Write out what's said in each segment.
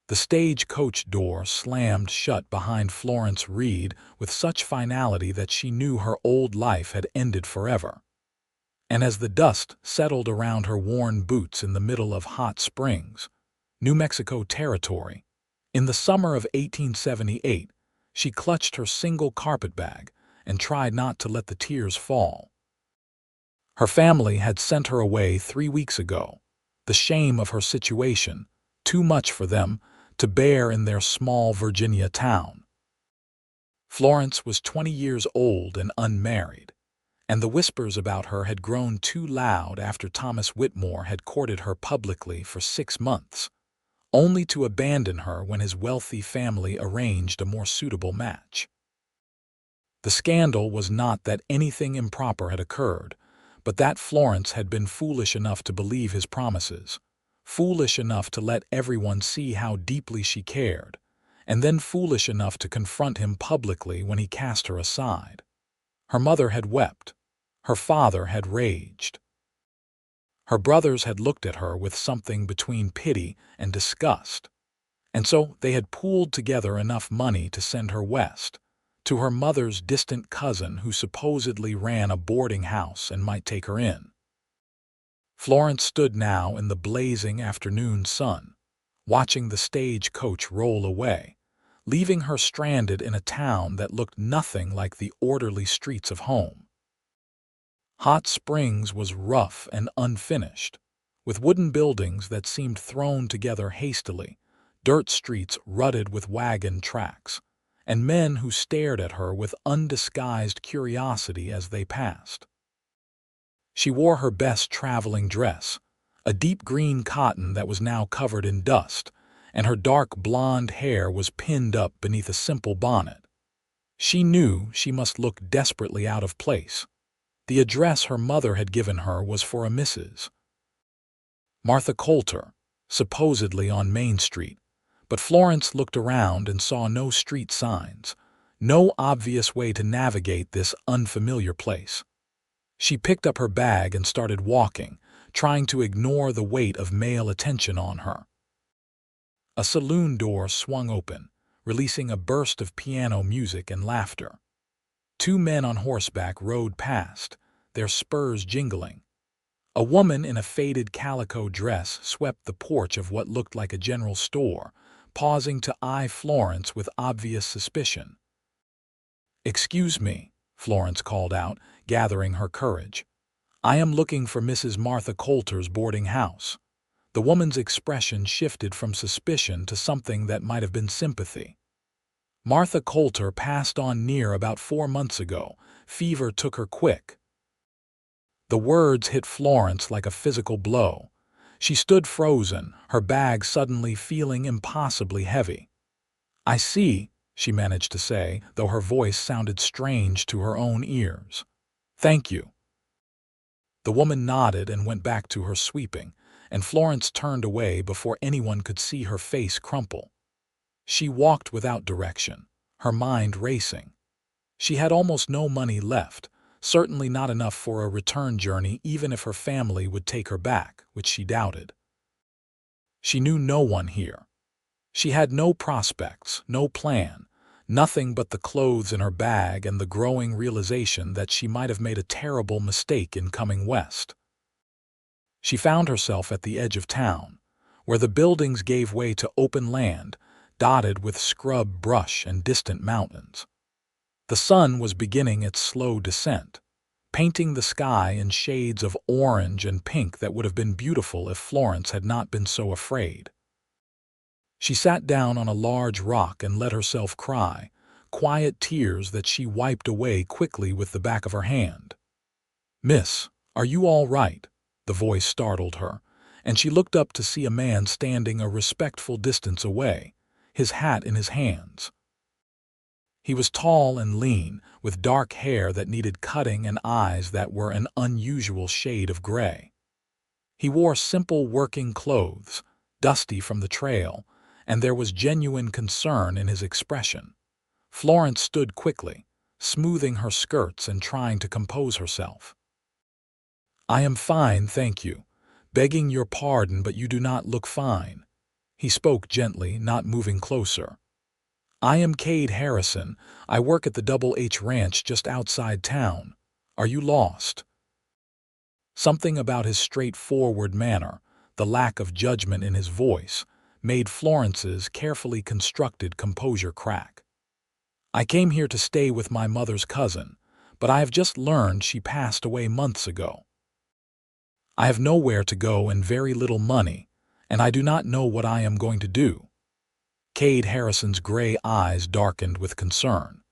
The stage-coach door slammed shut behind Florence Reed with such finality that she knew her old life had ended forever. And as the dust settled around her worn boots in the middle of Hot Springs, New Mexico territory, in the summer of 1878, she clutched her single carpetbag and tried not to let the tears fall. Her family had sent her away 3 weeks ago, the shame of her situation, too much for them to bear in their small Virginia town. Florence was 20 years old and unmarried, and the whispers about her had grown too loud after Thomas Whitmore had courted her publicly for 6 months, only to abandon her when his wealthy family arranged a more suitable match. The scandal was not that anything improper had occurred, but that Florence had been foolish enough to believe his promises, foolish enough to let everyone see how deeply she cared, and then foolish enough to confront him publicly when he cast her aside. Her mother had wept. Her father had raged. Her brothers had looked at her with something between pity and disgust, and so they had pooled together enough money to send her west, to her mother's distant cousin who supposedly ran a boarding house and might take her in. Florence stood now in the blazing afternoon sun, watching the stage-coach roll away, leaving her stranded in a town that looked nothing like the orderly streets of home. Hot Springs was rough and unfinished, with wooden buildings that seemed thrown together hastily, dirt streets rutted with wagon tracks, and men who stared at her with undisguised curiosity as they passed. She wore her best traveling dress, a deep green cotton that was now covered in dust, and her dark blonde hair was pinned up beneath a simple bonnet. She knew she must look desperately out of place. The address her mother had given her was for a Mrs. Martha Coulter, supposedly on Main Street, but Florence looked around and saw no street signs, no obvious way to navigate this unfamiliar place. She picked up her bag and started walking, trying to ignore the weight of male attention on her. A saloon door swung open, releasing a burst of piano music and laughter. 2 men on horseback rode past, their spurs jingling. A woman in a faded calico dress swept the porch of what looked like a general store, pausing to eye Florence with obvious suspicion. "Excuse me," Florence called out, gathering her courage. "I am looking for Mrs. Martha Coulter's boarding house." The woman's expression shifted from suspicion to something that might have been sympathy. "Martha Coulter passed on near about 4 months ago. Fever took her quick." The words hit Florence like a physical blow. She stood frozen, her bag suddenly feeling impossibly heavy. "I see," she managed to say, though her voice sounded strange to her own ears. "Thank you." The woman nodded and went back to her sweeping, and Florence turned away before anyone could see her face crumple. She walked without direction, her mind racing. She had almost no money left, certainly not enough for a return journey even if her family would take her back, which she doubted. She knew no one here. She had no prospects, no plan, nothing but the clothes in her bag and the growing realization that she might have made a terrible mistake in coming west. She found herself at the edge of town, where the buildings gave way to open land, dotted with scrub brush and distant mountains. The sun was beginning its slow descent, painting the sky in shades of orange and pink that would have been beautiful if Florence had not been so afraid. She sat down on a large rock and let herself cry, quiet tears that she wiped away quickly with the back of her hand. "Miss, are you all right?" The voice startled her, and she looked up to see a man standing a respectful distance away, his hat in his hands. He was tall and lean, with dark hair that needed cutting and eyes that were an unusual shade of gray. He wore simple working clothes, dusty from the trail, and there was genuine concern in his expression. Florence stood quickly, smoothing her skirts and trying to compose herself. "I am fine, thank you. Begging your pardon, but you do not look fine." He spoke gently, not moving closer. "I am Kade Harrison. I work at the Double H Ranch just outside town. Are you lost?" Something about his straightforward manner, the lack of judgment in his voice, made Florence's carefully constructed composure crack. "I came here to stay with my mother's cousin, but I have just learned she passed away months ago. I have nowhere to go and very little money, and I do not know what I am going to do." Kade Harrison's gray eyes darkened with concern.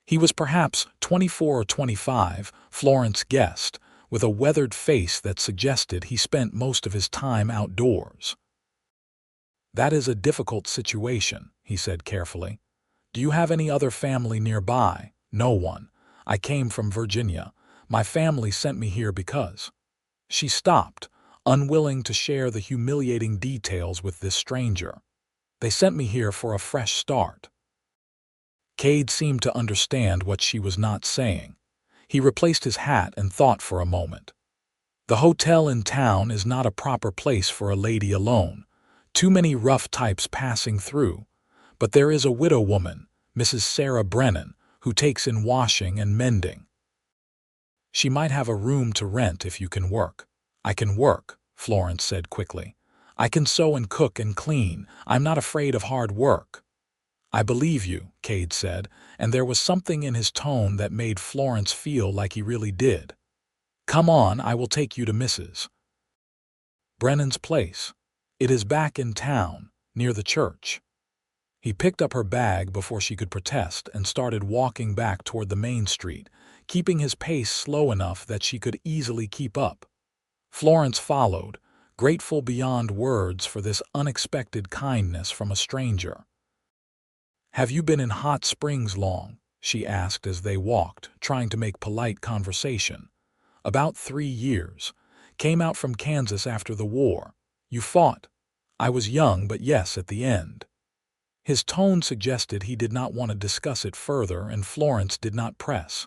He was perhaps 24 or 25, Florence guessed, with a weathered face that suggested he spent most of his time outdoors. "That is a difficult situation," he said carefully. "Do you have any other family nearby?" "No one. I came from Virginia. My family sent me here because—" She stopped, unwilling to share the humiliating details with this stranger. "They sent me here for a fresh start." Kade seemed to understand what she was not saying. He replaced his hat and thought for a moment. "The hotel in town is not a proper place for a lady alone. Too many rough types passing through. But there is a widow woman, Mrs. Sarah Brennan, who takes in washing and mending. She might have a room to rent if you can work." "I can work," Florence said quickly. "I can sew and cook and clean. I'm not afraid of hard work." "I believe you," Kade said, and there was something in his tone that made Florence feel like he really did. "Come on, I will take you to Mrs. Brennan's place. It is back in town, near the church." He picked up her bag before she could protest and started walking back toward the main street, keeping his pace slow enough that she could easily keep up. Florence followed, grateful beyond words for this unexpected kindness from a stranger. "Have you been in Hot Springs long?" she asked as they walked, trying to make polite conversation. "About 3 years. Came out from Kansas after the war. You fought?" "I was young, but yes, at the end." His tone suggested he did not want to discuss it further, and Florence did not press.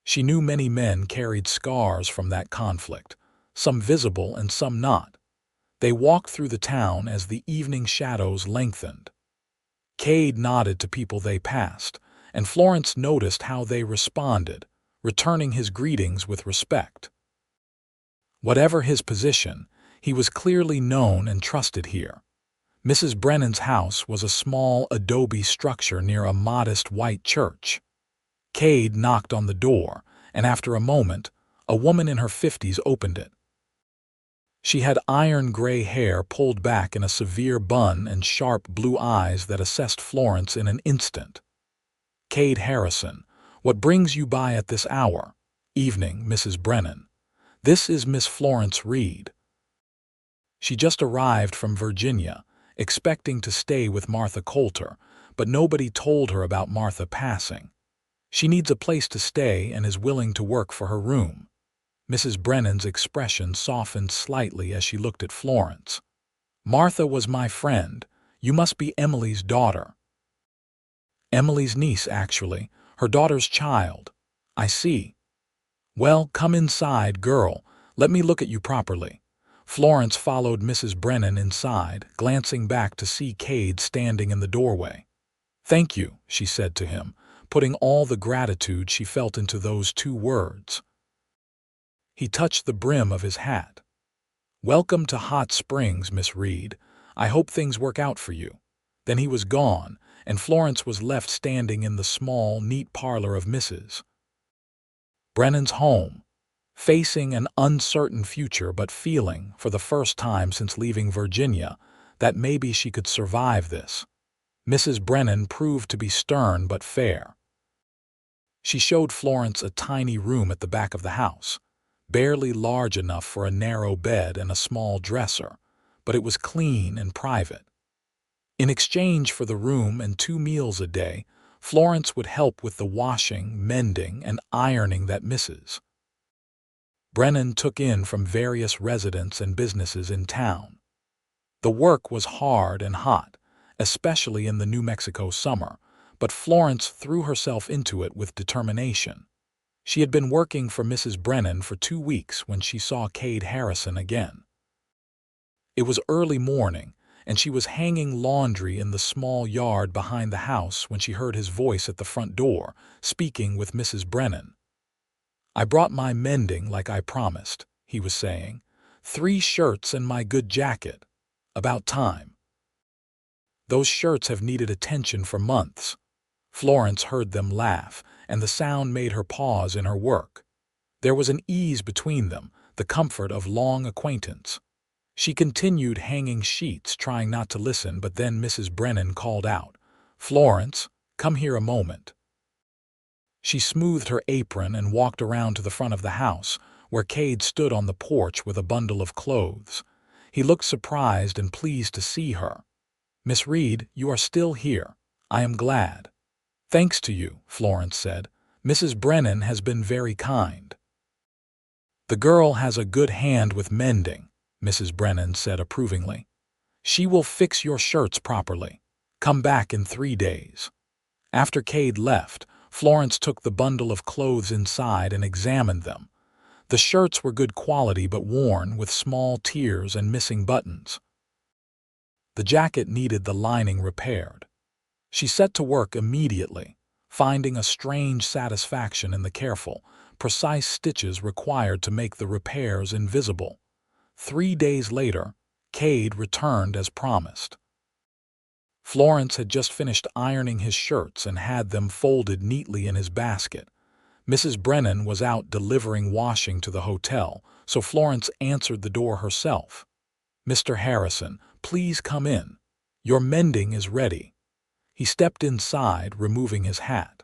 She knew many men carried scars from that conflict, some visible and some not. They walked through the town as the evening shadows lengthened. Kade nodded to people they passed, and Florence noticed how they responded, returning his greetings with respect. Whatever his position, he was clearly known and trusted here. Mrs. Brennan's house was a small adobe structure near a modest white church. Kade knocked on the door, and after a moment, a woman in her 50s opened it. She had iron-gray hair pulled back in a severe bun and sharp blue eyes that assessed Florence in an instant. "Kade Harrison, what brings you by at this hour?" "Evening, Mrs. Brennan. This is Miss Florence Reed. She just arrived from Virginia, expecting to stay with Martha Coulter, but nobody told her about Martha passing. She needs a place to stay and is willing to work for her room." Mrs. Brennan's expression softened slightly as she looked at Florence. "Martha was my friend. You must be Emily's daughter." "Emily's niece, actually. Her daughter's child." "I see. Well, come inside, girl. Let me look at you properly." Florence followed Mrs. Brennan inside, glancing back to see Kade standing in the doorway. "Thank you," she said to him, putting all the gratitude she felt into those 2 words. He touched the brim of his hat. "Welcome to Hot Springs, Miss Reed. I hope things work out for you." Then he was gone, and Florence was left standing in the small, neat parlor of Mrs. Brennan's home, facing an uncertain future but feeling, for the first time since leaving Virginia, that maybe she could survive this. Mrs. Brennan proved to be stern but fair. She showed Florence a tiny room at the back of the house, barely large enough for a narrow bed and a small dresser, but it was clean and private. In exchange for the room and 2 meals a day, Florence would help with the washing, mending, and ironing that Mrs. Brennan took in from various residents and businesses in town. The work was hard and hot, especially in the New Mexico summer, but Florence threw herself into it with determination. She had been working for Mrs. Brennan for 2 weeks when she saw Kade Harrison again. It was early morning, and she was hanging laundry in the small yard behind the house when she heard his voice at the front door, speaking with Mrs. Brennan. "I brought my mending like I promised," he was saying. "3 shirts and my good jacket. About time. Those shirts have needed attention for months." Florence heard them laugh, and the sound made her pause in her work. There was an ease between them, the comfort of long acquaintance. She continued hanging sheets, trying not to listen, but then Mrs. Brennan called out, "Florence, come here a moment." She smoothed her apron and walked around to the front of the house, where Kade stood on the porch with a bundle of clothes. He looked surprised and pleased to see her. "Miss Reed, you are still here. I am glad." "Thanks to you," Florence said. "Mrs. Brennan has been very kind." "The girl has a good hand with mending," Mrs. Brennan said approvingly. "She will fix your shirts properly. Come back in 3 days." After Kade left, Florence took the bundle of clothes inside and examined them. The shirts were good quality but worn, with small tears and missing buttons. The jacket needed the lining repaired. She set to work immediately, finding a strange satisfaction in the careful, precise stitches required to make the repairs invisible. 3 days later, Kade returned as promised. Florence had just finished ironing his shirts and had them folded neatly in his basket. Mrs. Brennan was out delivering washing to the hotel, so Florence answered the door herself. "Mr. Harrison, please come in. Your mending is ready." He stepped inside, removing his hat.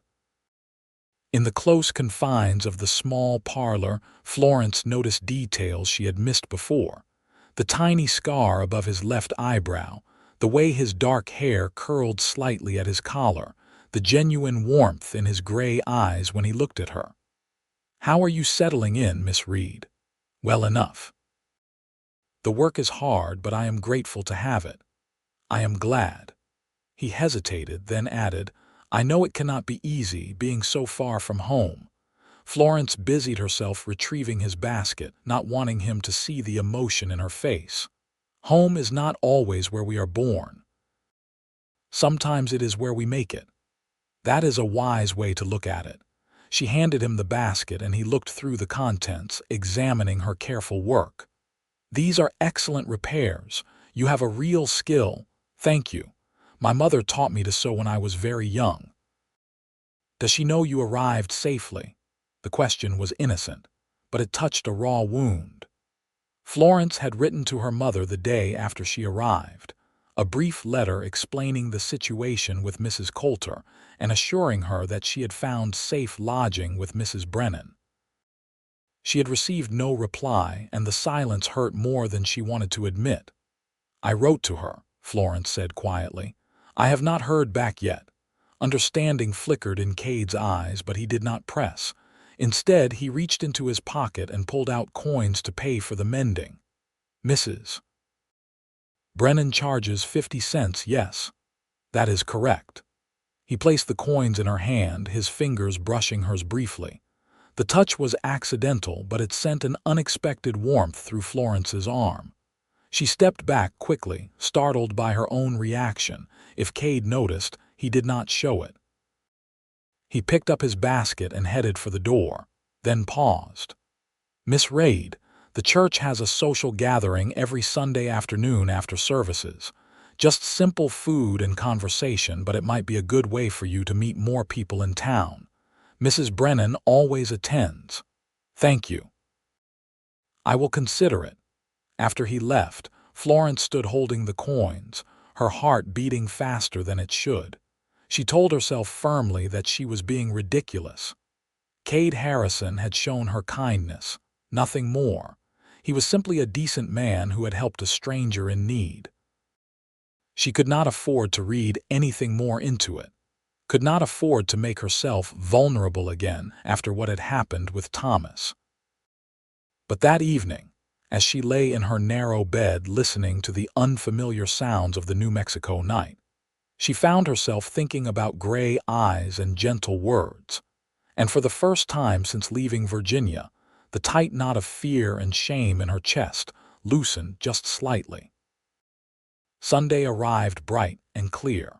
In the close confines of the small parlor, Florence noticed details she had missed before. The tiny scar above his left eyebrow, the way his dark hair curled slightly at his collar, the genuine warmth in his gray eyes when he looked at her. "How are you settling in, Miss Reed?" "Well enough. The work is hard, but I am grateful to have it. I am glad." He hesitated, then added, "I know it cannot be easy, being so far from home." Florence busied herself retrieving his basket, not wanting him to see the emotion in her face. "Home is not always where we are born. Sometimes it is where we make it. That is a wise way to look at it." She handed him the basket and he looked through the contents, examining her careful work. "These are excellent repairs. You have a real skill. Thank you. My mother taught me to sew when I was very young." "Does she know you arrived safely?" The question was innocent, but it touched a raw wound. Florence had written to her mother the day after she arrived, a brief letter explaining the situation with Mrs. Coulter and assuring her that she had found safe lodging with Mrs. Brennan. She had received no reply, and the silence hurt more than she wanted to admit. "I wrote to her," Florence said quietly. "I have not heard back yet." Understanding flickered in Kade's eyes, but he did not press. Instead, he reached into his pocket and pulled out coins to pay for the mending. "Mrs. Brennan charges 50 cents, yes. That is correct." He placed the coins in her hand, his fingers brushing hers briefly. The touch was accidental, but it sent an unexpected warmth through Florence's arm. She stepped back quickly, startled by her own reaction. If Kade noticed, he did not show it. He picked up his basket and headed for the door, then paused. "Miss Reed, the church has a social gathering every Sunday afternoon after services. Just simple food and conversation, but it might be a good way for you to meet more people in town. Mrs. Brennan always attends. Thank you." "I will consider it." After he left, Florence stood holding the coins, her heart beating faster than it should. She told herself firmly that she was being ridiculous. Kade Harrison had shown her kindness, nothing more. He was simply a decent man who had helped a stranger in need. She could not afford to read anything more into it, could not afford to make herself vulnerable again after what had happened with Thomas. But that evening, as she lay in her narrow bed listening to the unfamiliar sounds of the New Mexico night, she found herself thinking about gray eyes and gentle words. And for the first time since leaving Virginia, the tight knot of fear and shame in her chest loosened just slightly. Sunday arrived bright and clear.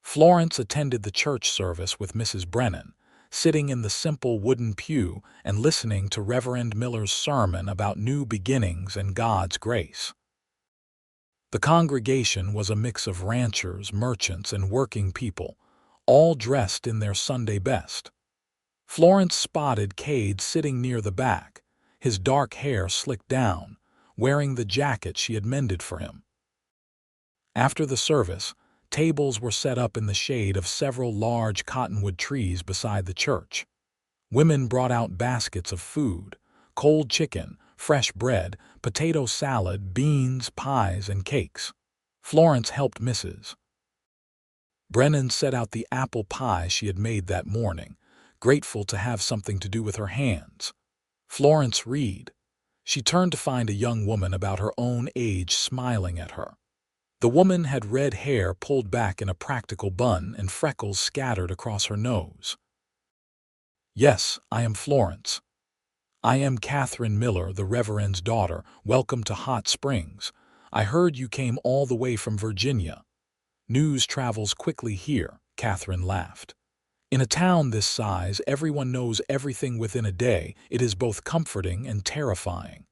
Florence attended the church service with Mrs. Brennan, sitting in the simple wooden pew and listening to Reverend Miller's sermon about new beginnings and God's grace. The congregation was a mix of ranchers, merchants, and working people, all dressed in their Sunday best. Florence spotted Kade sitting near the back, his dark hair slicked down, wearing the jacket she had mended for him. After the service, tables were set up in the shade of several large cottonwood trees beside the church. Women brought out baskets of food: cold chicken, fresh bread, potato salad, beans, pies, and cakes. Florence helped Mrs. Brennan set out the apple pie she had made that morning, grateful to have something to do with her hands. Florence Reed. She turned to find a young woman about her own age smiling at her. The woman had red hair pulled back in a practical bun and freckles scattered across her nose. "Yes, I am Florence. I am Catherine Miller, the Reverend's daughter. Welcome to Hot Springs. I heard you came all the way from Virginia." "News travels quickly here," Catherine laughed. "In a town this size, everyone knows everything within a day. It is both comforting and terrifying."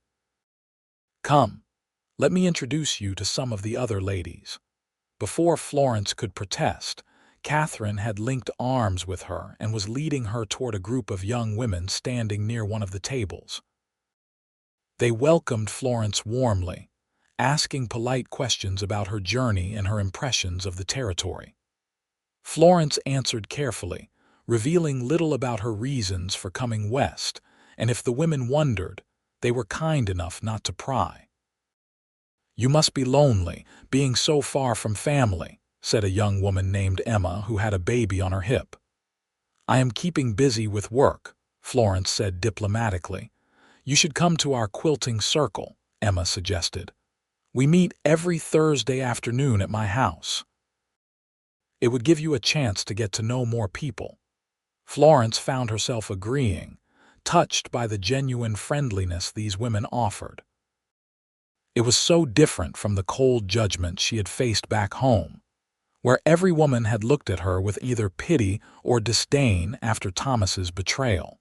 "Come, let me introduce you to some of the other ladies." Before Florence could protest, Catherine had linked arms with her and was leading her toward a group of young women standing near one of the tables. They welcomed Florence warmly, asking polite questions about her journey and her impressions of the territory. Florence answered carefully, revealing little about her reasons for coming west, and if the women wondered, they were kind enough not to pry. "You must be lonely, being so far from family," said a young woman named Emma who had a baby on her hip. "I am keeping busy with work," Florence said diplomatically. "You should come to our quilting circle," Emma suggested. "We meet every Thursday afternoon at my house. It would give you a chance to get to know more people." Florence found herself agreeing, touched by the genuine friendliness these women offered. It was so different from the cold judgment she had faced back home, where every woman had looked at her with either pity or disdain after Thomas's betrayal.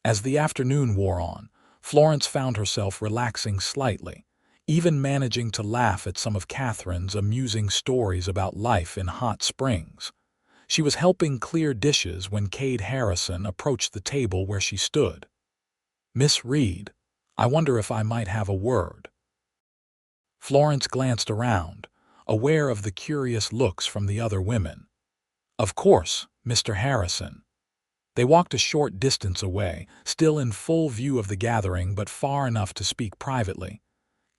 As the afternoon wore on, Florence found herself relaxing slightly, even managing to laugh at some of Catherine's amusing stories about life in Hot Springs. She was helping clear dishes when Kade Harrison approached the table where she stood. "Miss Reed, I wonder if I might have a word." Florence glanced around, aware of the curious looks from the other women. "Of course, Mr. Harrison." They walked a short distance away, still in full view of the gathering but far enough to speak privately.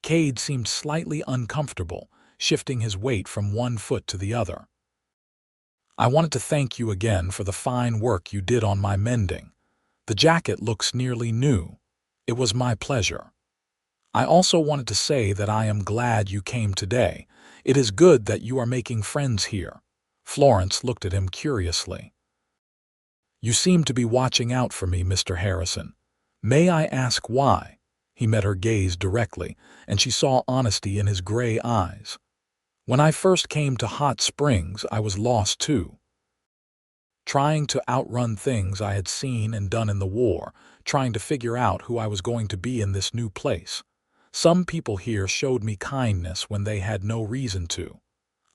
Kade seemed slightly uncomfortable, shifting his weight from one foot to the other. "I wanted to thank you again for the fine work you did on my mending. The jacket looks nearly new. It was my pleasure. I also wanted to say that I am glad you came today. It is good that you are making friends here." Florence looked at him curiously. "You seem to be watching out for me, Mr. Harrison. May I ask why?" He met her gaze directly, and she saw honesty in his gray eyes. "When I first came to Hot Springs, I was lost too. Trying to outrun things I had seen and done in the war, trying to figure out who I was going to be in this new place. Some people here showed me kindness when they had no reason to.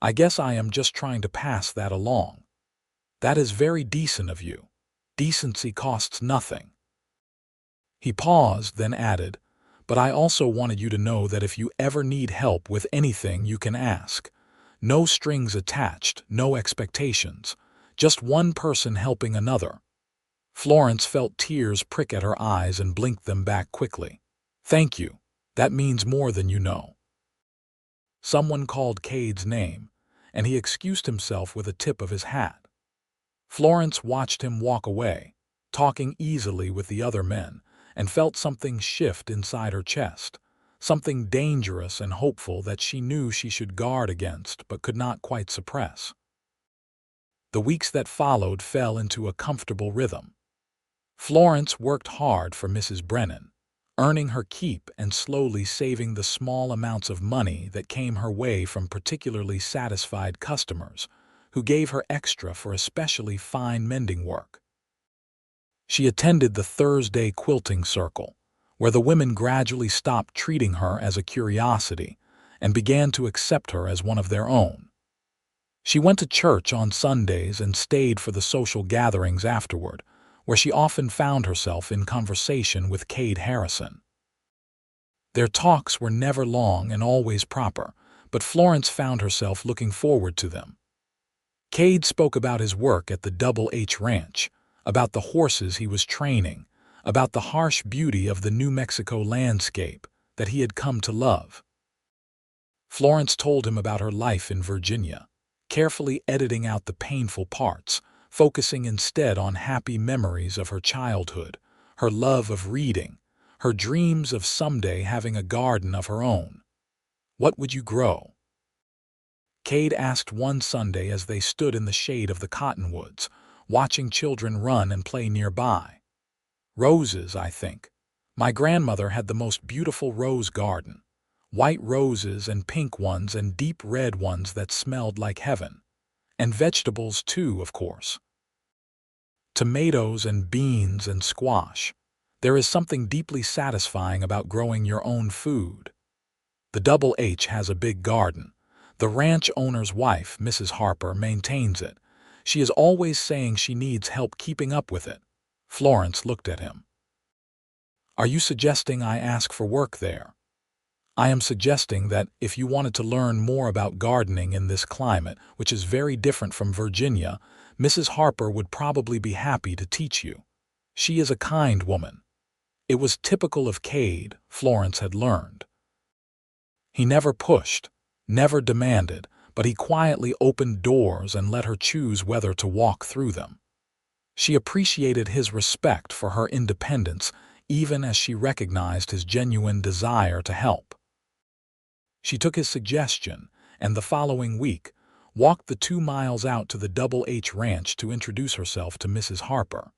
I guess I am just trying to pass that along. That is very decent of you. Decency costs nothing." He paused, then added, "But I also wanted you to know that if you ever need help with anything, you can ask. No strings attached, no expectations. Just one person helping another." Florence felt tears prick at her eyes and blinked them back quickly. "Thank you. That means more than you know." Someone called Kade's name, and he excused himself with a tip of his hat. Florence watched him walk away, talking easily with the other men, and felt something shift inside her chest, something dangerous and hopeful that she knew she should guard against but could not quite suppress. The weeks that followed fell into a comfortable rhythm. Florence worked hard for Mrs. Brennan, earning her keep and slowly saving the small amounts of money that came her way from particularly satisfied customers who gave her extra for especially fine mending work. She attended the Thursday quilting circle, where the women gradually stopped treating her as a curiosity and began to accept her as one of their own. She went to church on Sundays and stayed for the social gatherings afterward, where she often found herself in conversation with Kade Harrison. Their talks were never long and always proper, but Florence found herself looking forward to them. Kade spoke about his work at the Double H Ranch, about the horses he was training, about the harsh beauty of the New Mexico landscape that he had come to love. Florence told him about her life in Virginia, carefully editing out the painful parts, focusing instead on happy memories of her childhood, her love of reading, her dreams of someday having a garden of her own. "What would you grow?" Kade asked one Sunday as they stood in the shade of the cottonwoods, watching children run and play nearby. "Roses, I think. My grandmother had the most beautiful rose garden. White roses and pink ones and deep red ones that smelled like heaven. And vegetables too, of course. Tomatoes and beans and squash. There is something deeply satisfying about growing your own food. The Double H has a big garden. The ranch owner's wife, Mrs. Harper, maintains it. She is always saying she needs help keeping up with it." Florence looked at him. "Are you suggesting I ask for work there?" "I am suggesting that if you wanted to learn more about gardening in this climate, which is very different from Virginia, Mrs. Harper would probably be happy to teach you. She is a kind woman." It was typical of Kade, Florence had learned. He never pushed, never demanded, but he quietly opened doors and let her choose whether to walk through them. She appreciated his respect for her independence, even as she recognized his genuine desire to help. She took his suggestion, and the following week, walked the 2 miles out to the Double H Ranch to introduce herself to Mrs. Harper.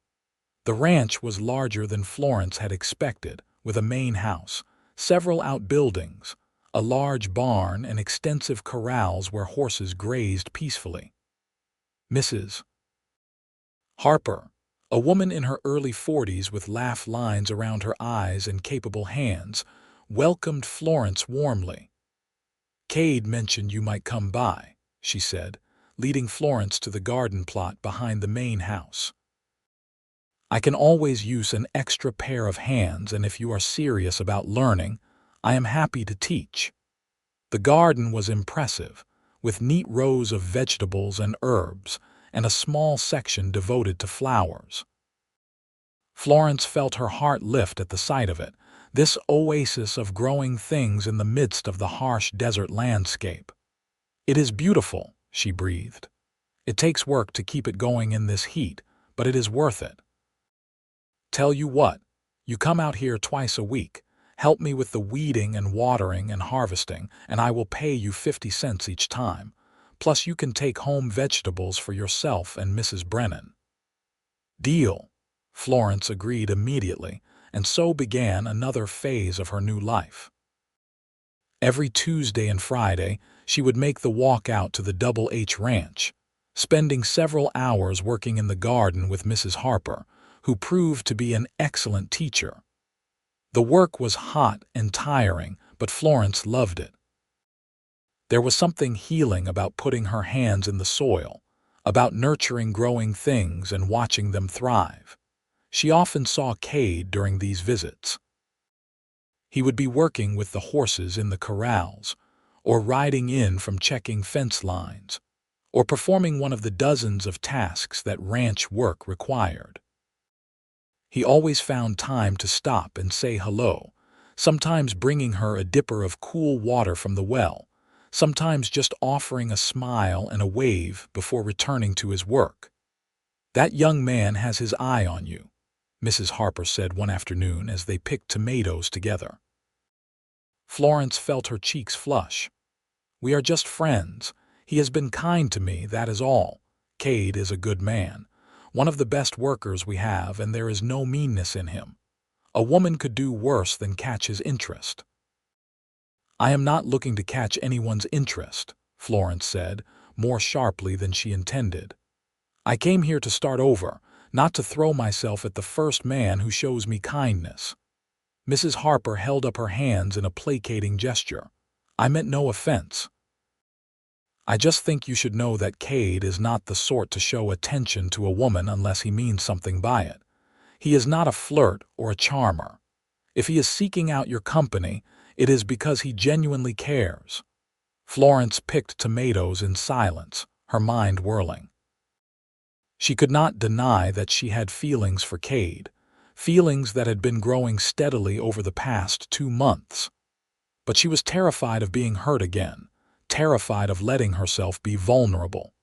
The ranch was larger than Florence had expected, with a main house, several outbuildings, a large barn, and extensive corrals where horses grazed peacefully. Mrs. Harper, a woman in her early 40s with laugh lines around her eyes and capable hands, welcomed Florence warmly. "Kade mentioned you might come by," she said, leading Florence to the garden plot behind the main house. "I can always use an extra pair of hands, and if you are serious about learning, I am happy to teach." The garden was impressive, with neat rows of vegetables and herbs, and a small section devoted to flowers. Florence felt her heart lift at the sight of it, this oasis of growing things in the midst of the harsh desert landscape. "It is beautiful," she breathed. "It takes work to keep it going in this heat, but it is worth it. Tell you what, you come out here twice a week, help me with the weeding and watering and harvesting, and I will pay you 50 cents each time. Plus you can take home vegetables for yourself and Mrs. Brennan." "Deal," Florence agreed immediately, and so began another phase of her new life. Every Tuesday and Friday, she would make the walk out to the Double H Ranch, spending several hours working in the garden with Mrs. Harper, who proved to be an excellent teacher. The work was hot and tiring, but Florence loved it. There was something healing about putting her hands in the soil, about nurturing growing things and watching them thrive. She often saw Kade during these visits. He would be working with the horses in the corrals, or riding in from checking fence lines, or performing one of the dozens of tasks that ranch work required. He always found time to stop and say hello, sometimes bringing her a dipper of cool water from the well, sometimes just offering a smile and a wave before returning to his work. "That young man has his eye on you," Mrs. Harper said one afternoon as they picked tomatoes together. Florence felt her cheeks flush. "We are just friends. He has been kind to me, that is all. Kade is a good man, one of the best workers we have, and there is no meanness in him. A woman could do worse than catch his interest. "I am not looking to catch anyone's interest," Florence said, more sharply than she intended. "I came here to start over, not to throw myself at the first man who shows me kindness." Mrs. Harper held up her hands in a placating gesture. "I meant no offense. I just think you should know that Kade is not the sort to show attention to a woman unless he means something by it. He is not a flirt or a charmer. If he is seeking out your company, it is because he genuinely cares." Florence picked tomatoes in silence, her mind whirling. She could not deny that she had feelings for Kade, feelings that had been growing steadily over the past 2 months. But she was terrified of being hurt again, terrified of letting herself be vulnerable.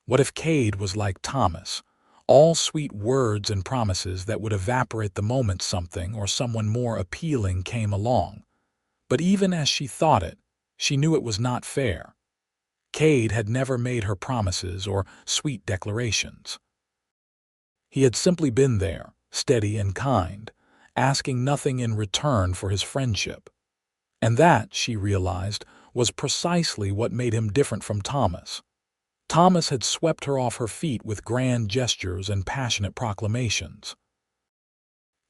What if Kade was like Thomas, all sweet words and promises that would evaporate the moment something or someone more appealing came along? But even as she thought it, she knew it was not fair. Kade had never made her promises or sweet declarations. He had simply been there, steady and kind, asking nothing in return for his friendship. And that, she realized, was precisely what made him different from Thomas. Thomas had swept her off her feet with grand gestures and passionate proclamations.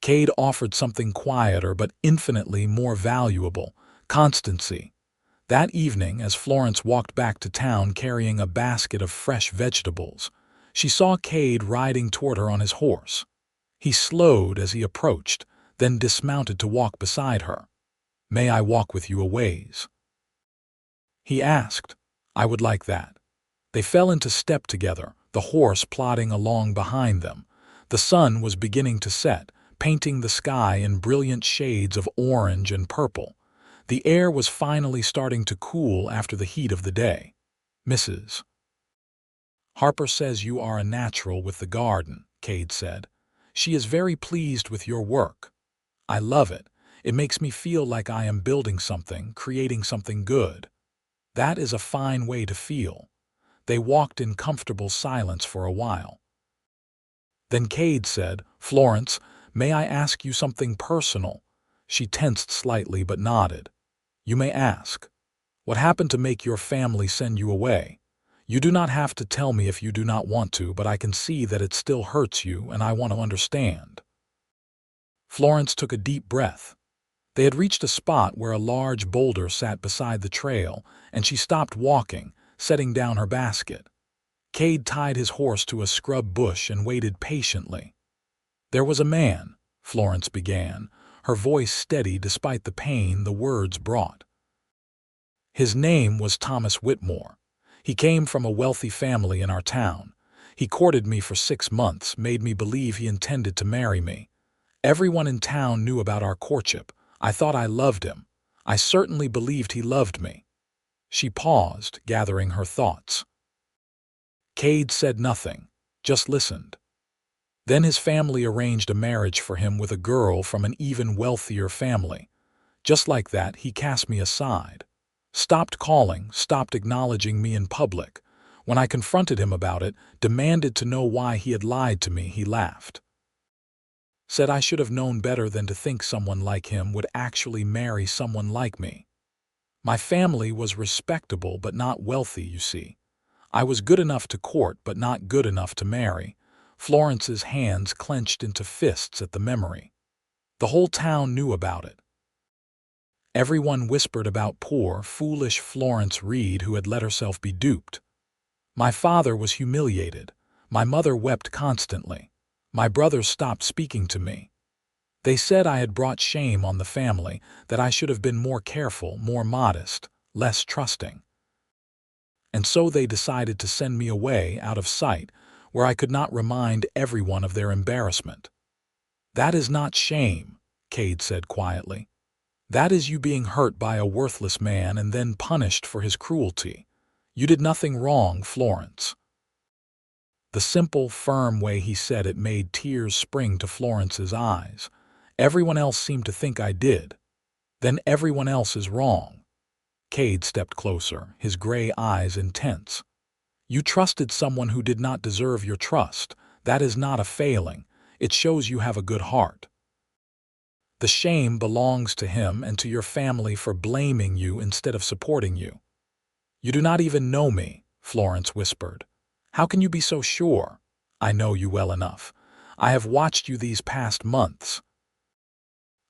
Kade offered something quieter but infinitely more valuable: constancy. That evening, as Florence walked back to town carrying a basket of fresh vegetables, she saw Kade riding toward her on his horse. He slowed as he approached, then dismounted to walk beside her. "May I walk with you a ways?" he asked. "I would like that." They fell into step together, the horse plodding along behind them. The sun was beginning to set, painting the sky in brilliant shades of orange and purple. The air was finally starting to cool after the heat of the day. "Mrs. Harper says you are a natural with the garden," Kade said. "She is very pleased with your work. I love it. It makes me feel like I am building something, creating something good. That is a fine way to feel." They walked in comfortable silence for a while. Then Kade said, "Florence, may I ask you something personal?" She tensed slightly but nodded. "You may ask. What happened to make your family send you away? You do not have to tell me if you do not want to, but I can see that it still hurts you, and I want to understand." Florence took a deep breath. They had reached a spot where a large boulder sat beside the trail, and she stopped walking, setting down her basket. Kade tied his horse to a scrub bush and waited patiently. "There was a man," Florence began, her voice steady despite the pain the words brought. "His name was Thomas Whitmore. He came from a wealthy family in our town. He courted me for 6 months, made me believe he intended to marry me. Everyone in town knew about our courtship. I thought I loved him. I certainly believed he loved me." She paused, gathering her thoughts. Kade said nothing, just listened. Then his family arranged a marriage for him with a girl from an even wealthier family. Just like that, he cast me aside. Stopped calling, stopped acknowledging me in public. When I confronted him about it, demanded to know why he had lied to me, he laughed. Said I should have known better than to think someone like him would actually marry someone like me. My family was respectable but not wealthy, you see. I was good enough to court but not good enough to marry. Florence's hands clenched into fists at the memory. The whole town knew about it. Everyone whispered about poor, foolish Florence Reed who had let herself be duped. My father was humiliated. My mother wept constantly. My brothers stopped speaking to me. They said I had brought shame on the family, that I should have been more careful, more modest, less trusting. And so they decided to send me away out of sight, where I could not remind everyone of their embarrassment. That is not shame, Kade said quietly. That is you being hurt by a worthless man and then punished for his cruelty. You did nothing wrong, Florence. The simple, firm way he said it made tears spring to Florence's eyes. Everyone else seemed to think I did. Then everyone else is wrong. Kade stepped closer, his gray eyes intense. You trusted someone who did not deserve your trust. That is not a failing. It shows you have a good heart. The shame belongs to him and to your family for blaming you instead of supporting you. You do not even know me, Florence whispered. How can you be so sure? I know you well enough. I have watched you these past months.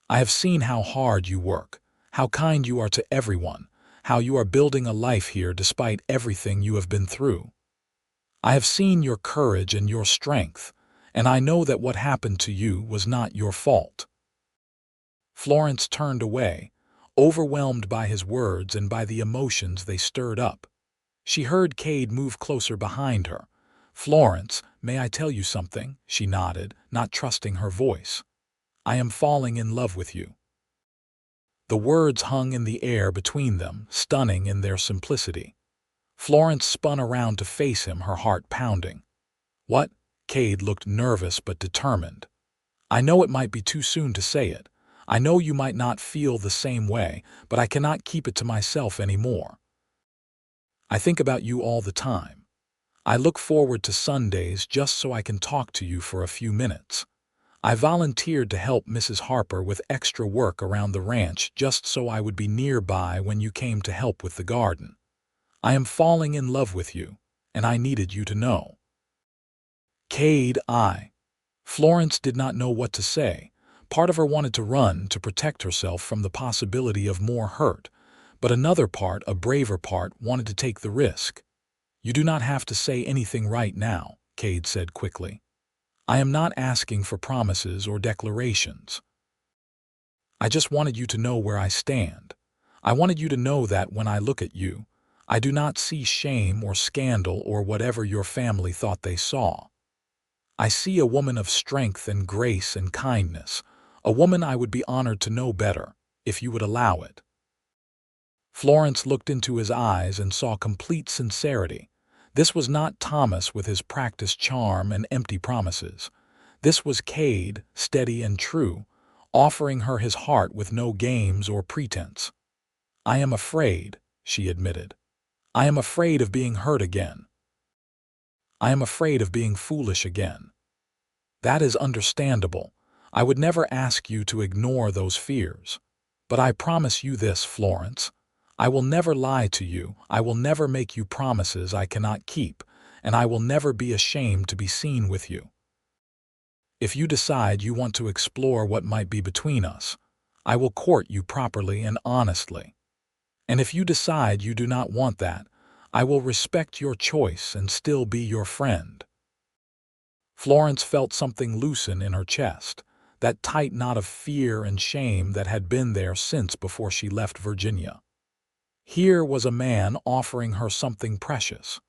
I have seen how hard you work, how kind you are to everyone, how you are building a life here despite everything you have been through. I have seen your courage and your strength, and I know that what happened to you was not your fault. Florence turned away, overwhelmed by his words and by the emotions they stirred up. She heard Kade move closer behind her. Florence, may I tell you something? She nodded, not trusting her voice. I am falling in love with you. The words hung in the air between them, stunning in their simplicity. Florence spun around to face him, her heart pounding. What? Kade looked nervous but determined. I know it might be too soon to say it. I know you might not feel the same way, but I cannot keep it to myself anymore. I think about you all the time. I look forward to Sundays just so I can talk to you for a few minutes. I volunteered to help Mrs. Harper with extra work around the ranch just so I would be nearby when you came to help with the garden. I am falling in love with you, and I needed you to know. Kade, Florence did not know what to say. Part of her wanted to run to protect herself from the possibility of more hurt, but another part, a braver part, wanted to take the risk. You do not have to say anything right now, Kade said quickly. I am not asking for promises or declarations. I just wanted you to know where I stand. I wanted you to know that when I look at you, I do not see shame or scandal or whatever your family thought they saw. I see a woman of strength and grace and kindness, a woman I would be honored to know better, if you would allow it. Florence looked into his eyes and saw complete sincerity. This was not Thomas with his practiced charm and empty promises. This was Kade, steady and true, offering her his heart with no games or pretense. I am afraid, she admitted. I am afraid of being hurt again. I am afraid of being foolish again. That is understandable. I would never ask you to ignore those fears. But I promise you this, Florence. I will never lie to you, I will never make you promises I cannot keep, and I will never be ashamed to be seen with you. If you decide you want to explore what might be between us, I will court you properly and honestly. And if you decide you do not want that, I will respect your choice and still be your friend. Florence felt something loosen in her chest, that tight knot of fear and shame that had been there since before she left Virginia. Here was a man offering her something precious,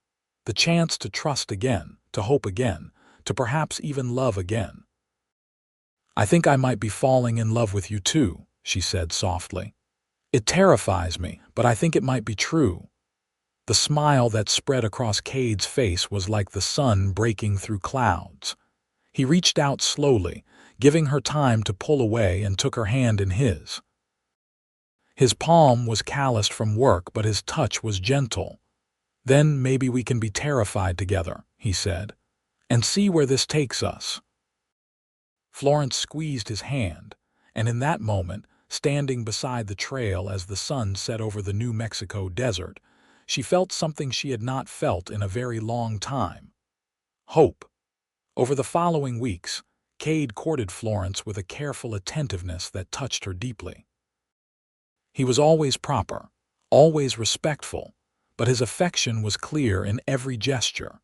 the chance to trust again, to hope again, to perhaps even love again. I think I might be falling in love with you too, she said softly. It terrifies me, but I think it might be true. The smile that spread across Kade's face was like the sun breaking through clouds. He reached out slowly, giving her time to pull away, and took her hand in his. His palm was calloused from work, but his touch was gentle. Then maybe we can be terrified together, he said, and see where this takes us. Florence squeezed his hand, and in that moment, standing beside the trail as the sun set over the New Mexico desert, she felt something she had not felt in a very long time. Hope. Over the following weeks, Kade courted Florence with a careful attentiveness that touched her deeply. He was always proper, always respectful, but his affection was clear in every gesture.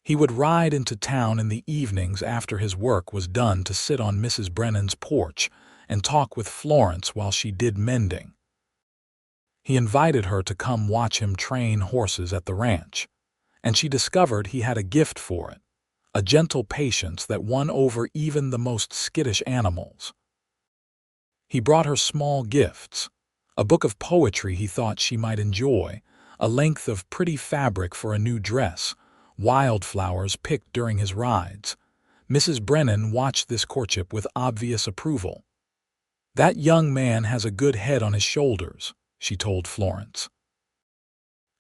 He would ride into town in the evenings after his work was done to sit on Mrs. Brennan's porch and talk with Florence while she did mending. He invited her to come watch him train horses at the ranch, and she discovered he had a gift for it, a gentle patience that won over even the most skittish animals. He brought her small gifts, a book of poetry he thought she might enjoy, a length of pretty fabric for a new dress, wildflowers picked during his rides. Mrs. Brennan watched this courtship with obvious approval. That young man has a good head on his shoulders, she told Florence.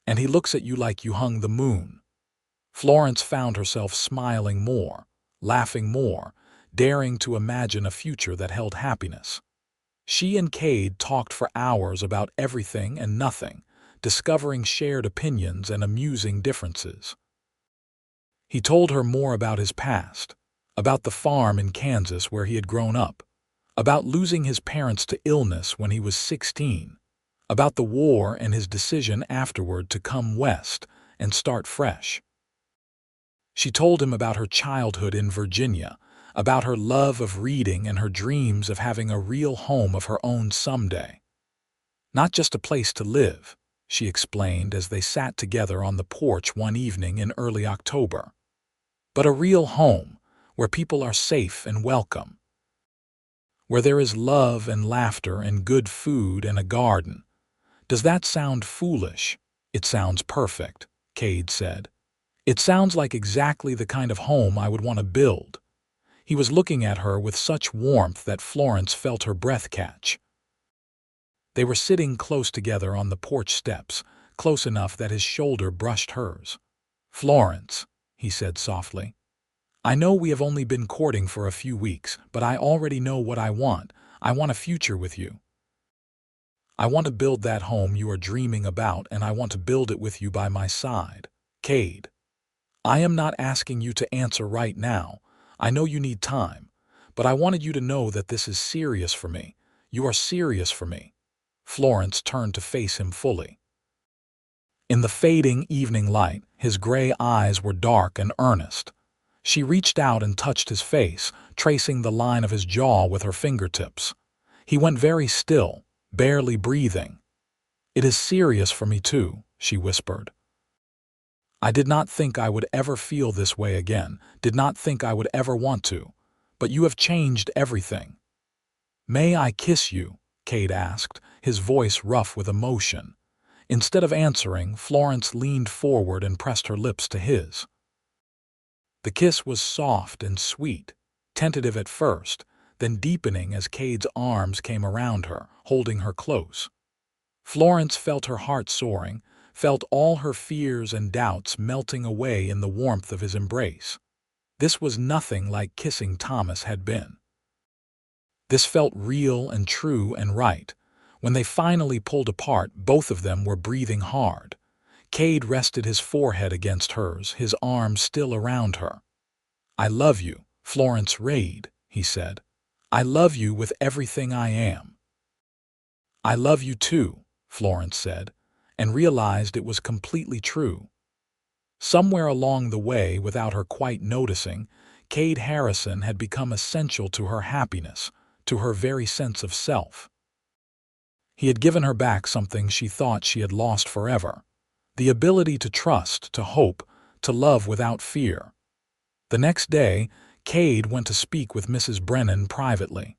And he looks at you like you hung the moon. Florence found herself smiling more, laughing more, daring to imagine a future that held happiness. She and Kade talked for hours about everything and nothing, discovering shared opinions and amusing differences. He told her more about his past, about the farm in Kansas where he had grown up, about losing his parents to illness when he was 16, about the war and his decision afterward to come west and start fresh. She told him about her childhood in Virginia, about her love of reading and her dreams of having a real home of her own someday. Not just a place to live, she explained as they sat together on the porch one evening in early October, but a real home where people are safe and welcome, where there is love and laughter and good food and a garden. Does that sound foolish? It sounds perfect, Kade said. It sounds like exactly the kind of home I would want to build. He was looking at her with such warmth that Florence felt her breath catch. They were sitting close together on the porch steps, close enough that his shoulder brushed hers. "Florence," he said softly, "I know we have only been courting for a few weeks, but I already know what I want. I want a future with you. I want to build that home you are dreaming about, and I want to build it with you by my side. Kade, I am not asking you to answer right now. I know you need time, but I wanted you to know that this is serious for me. You are serious for me." Florence turned to face him fully. In the fading evening light, his gray eyes were dark and earnest. She reached out and touched his face, tracing the line of his jaw with her fingertips. He went very still, barely breathing. "It is serious for me too," she whispered. "I did not think I would ever feel this way again, did not think I would ever want to, but you have changed everything." "May I kiss you?" Kade asked, his voice rough with emotion. Instead of answering, Florence leaned forward and pressed her lips to his. The kiss was soft and sweet, tentative at first, then deepening as Kade's arms came around her, holding her close. Florence felt her heart soaring, felt all her fears and doubts melting away in the warmth of his embrace. This was nothing like kissing Thomas had been. This felt real and true and right. When they finally pulled apart, both of them were breathing hard. Kade rested his forehead against hers, his arms still around her. "I love you, Florence Reed," he said. "I love you with everything I am." "I love you too," Florence said, and realized it was completely true. Somewhere along the way, without her quite noticing, Kade Harrison had become essential to her happiness, to her very sense of self. He had given her back something she thought she had lost forever: the ability to trust, to hope, to love without fear. The next day, Kade went to speak with Mrs. Brennan privately.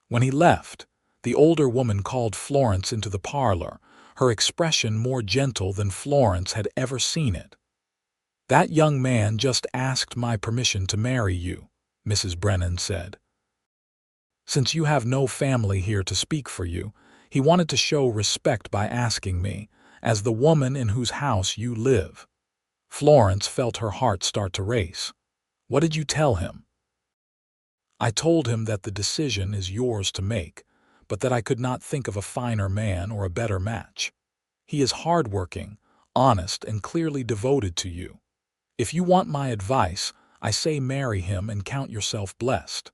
When he left, the older woman called Florence into the parlor, her expression more gentle than Florence had ever seen it. "That young man just asked my permission to marry you," Mrs. Brennan said. "Since you have no family here to speak for you, he wanted to show respect by asking me, as the woman in whose house you live." Florence felt her heart start to race. "What did you tell him?" "I told him that the decision is yours to make, but that I could not think of a finer man or a better match. He is hardworking, honest, and clearly devoted to you. If you want my advice, I say marry him and count yourself blessed."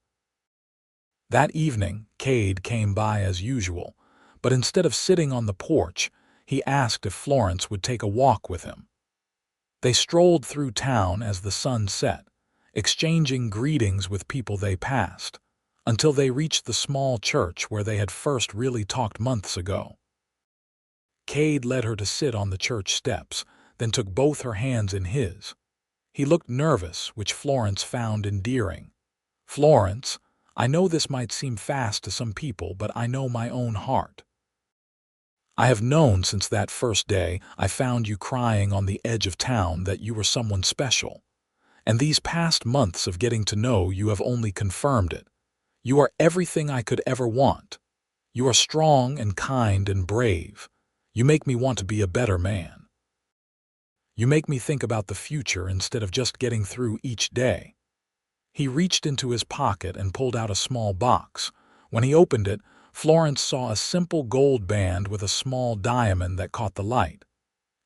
That evening, Kade came by as usual, but instead of sitting on the porch, he asked if Florence would take a walk with him. They strolled through town as the sun set, exchanging greetings with people they passed, until they reached the small church where they had first really talked months ago. Kade led her to sit on the church steps, then took both her hands in his. He looked nervous, which Florence found endearing. "Florence, I know this might seem fast to some people, but I know my own heart. I have known since that first day I found you crying on the edge of town that you were someone special. And these past months of getting to know you have only confirmed it. You are everything I could ever want. You are strong and kind and brave. You make me want to be a better man. You make me think about the future instead of just getting through each day." He reached into his pocket and pulled out a small box, When he opened it, Florence saw a simple gold band with a small diamond that caught the light.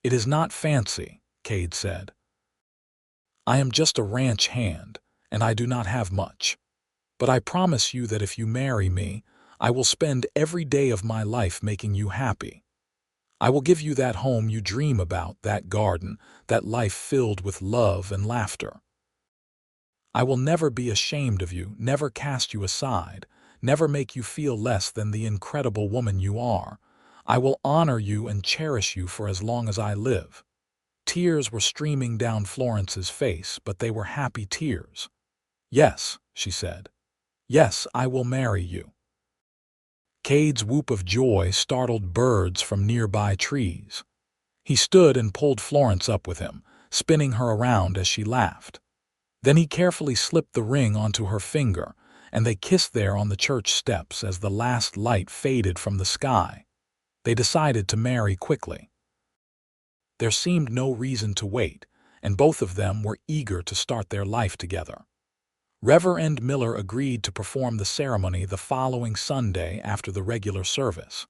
"It is not fancy," Kade said. "I am just a ranch hand, and I do not have much. But I promise you that if you marry me, I will spend every day of my life making you happy. I will give you that home you dream about, that garden, that life filled with love and laughter. I will never be ashamed of you, never cast you aside, never make you feel less than the incredible woman you are. I will honor you and cherish you for as long as I live." Tears were streaming down Florence's face, but they were happy tears. "Yes," she said. "Yes, I will marry you." Cade's whoop of joy startled birds from nearby trees. He stood and pulled Florence up with him, spinning her around as she laughed. Then he carefully slipped the ring onto her finger, and they kissed there on the church steps as the last light faded from the sky. They decided to marry quickly. There seemed no reason to wait, and both of them were eager to start their life together. Reverend Miller agreed to perform the ceremony the following Sunday after the regular service.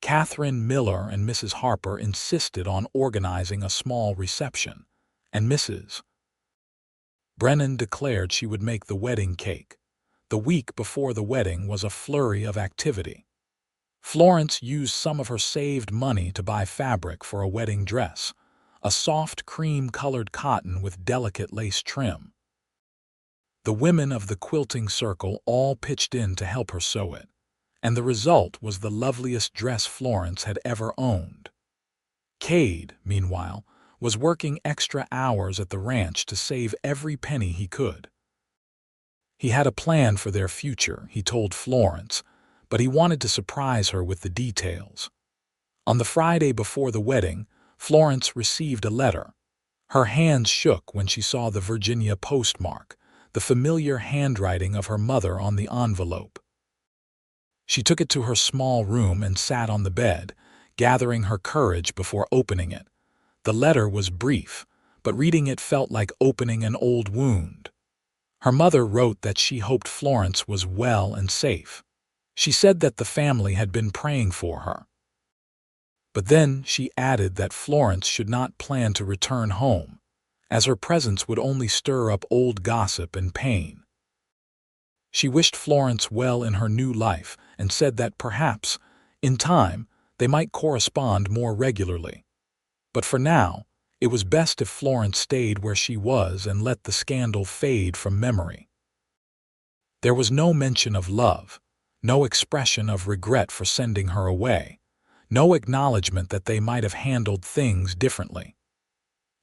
Catherine Miller and Mrs. Harper insisted on organizing a small reception, and Mrs. Brennan declared she would make the wedding cake. The week before the wedding was a flurry of activity. Florence used some of her saved money to buy fabric for a wedding dress, a soft cream-colored cotton with delicate lace trim. The women of the quilting circle all pitched in to help her sew it, and the result was the loveliest dress Florence had ever owned. Kade, meanwhile, was working extra hours at the ranch to save every penny he could. He had a plan for their future, he told Florence, but he wanted to surprise her with the details. On the Friday before the wedding, Florence received a letter. Her hands shook when she saw the Virginia postmark, the familiar handwriting of her mother on the envelope. She took it to her small room and sat on the bed, gathering her courage before opening it. The letter was brief, but reading it felt like opening an old wound. Her mother wrote that she hoped Florence was well and safe. She said that the family had been praying for her. But then she added that Florence should not plan to return home, as her presence would only stir up old gossip and pain. She wished Florence well in her new life and said that perhaps, in time, they might correspond more regularly. But for now, it was best if Florence stayed where she was and let the scandal fade from memory. There was no mention of love, no expression of regret for sending her away, no acknowledgement that they might have handled things differently.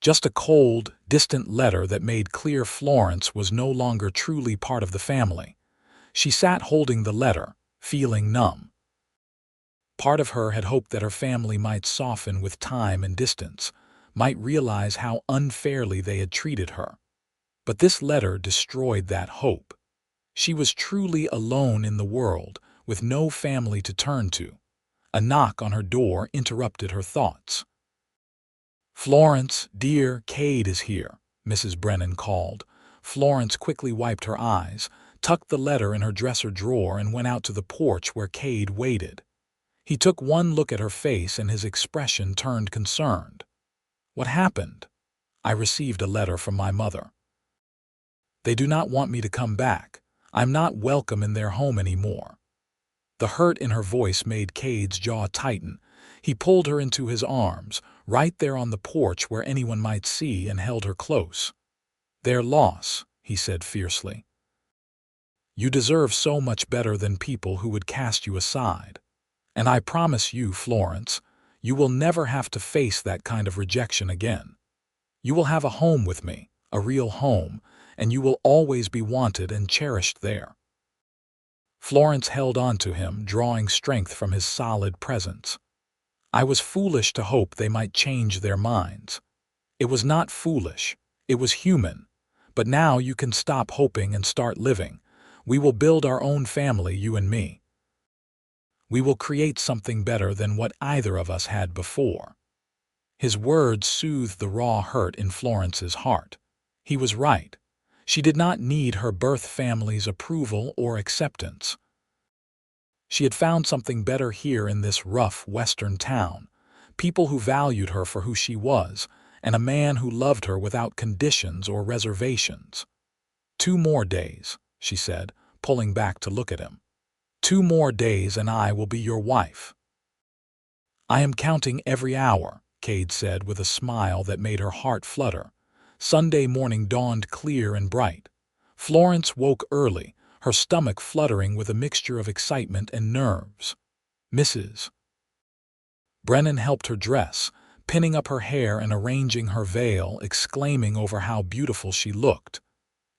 Just a cold, distant letter that made clear Florence was no longer truly part of the family. She sat holding the letter, feeling numb. Part of her had hoped that her family might soften with time and distance, might realize how unfairly they had treated her. But this letter destroyed that hope. She was truly alone in the world, with no family to turn to. A knock on her door interrupted her thoughts. "Florence, dear, Kade is here," Mrs. Brennan called. Florence quickly wiped her eyes, tucked the letter in her dresser drawer, and went out to the porch where Kade waited. He took one look at her face and his expression turned concerned. "What happened?" "I received a letter from my mother. They do not want me to come back. I'm not welcome in their home anymore." The hurt in her voice made Cade's jaw tighten. He pulled her into his arms, right there on the porch where anyone might see, and held her close. "Their loss," he said fiercely. "You deserve so much better than people who would cast you aside. And I promise you, Florence, you will never have to face that kind of rejection again. You will have a home with me, a real home, and you will always be wanted and cherished there." Florence held on to him, drawing strength from his solid presence. "I was foolish to hope they might change their minds. It was not foolish, it was human. But now you can stop hoping and start living. We will build our own family, you and me. We will create something better than what either of us had before." His words soothed the raw hurt in Florence's heart. He was right. She did not need her birth family's approval or acceptance. She had found something better here in this rough western town, people who valued her for who she was, and a man who loved her without conditions or reservations. 2 more days, she said, pulling back to look at him. 2 more days and I will be your wife. I am counting every hour, Kade said with a smile that made her heart flutter. Sunday morning dawned clear and bright. Florence woke early, her stomach fluttering with a mixture of excitement and nerves. Mrs. Brennan helped her dress, pinning up her hair and arranging her veil, exclaiming over how beautiful she looked.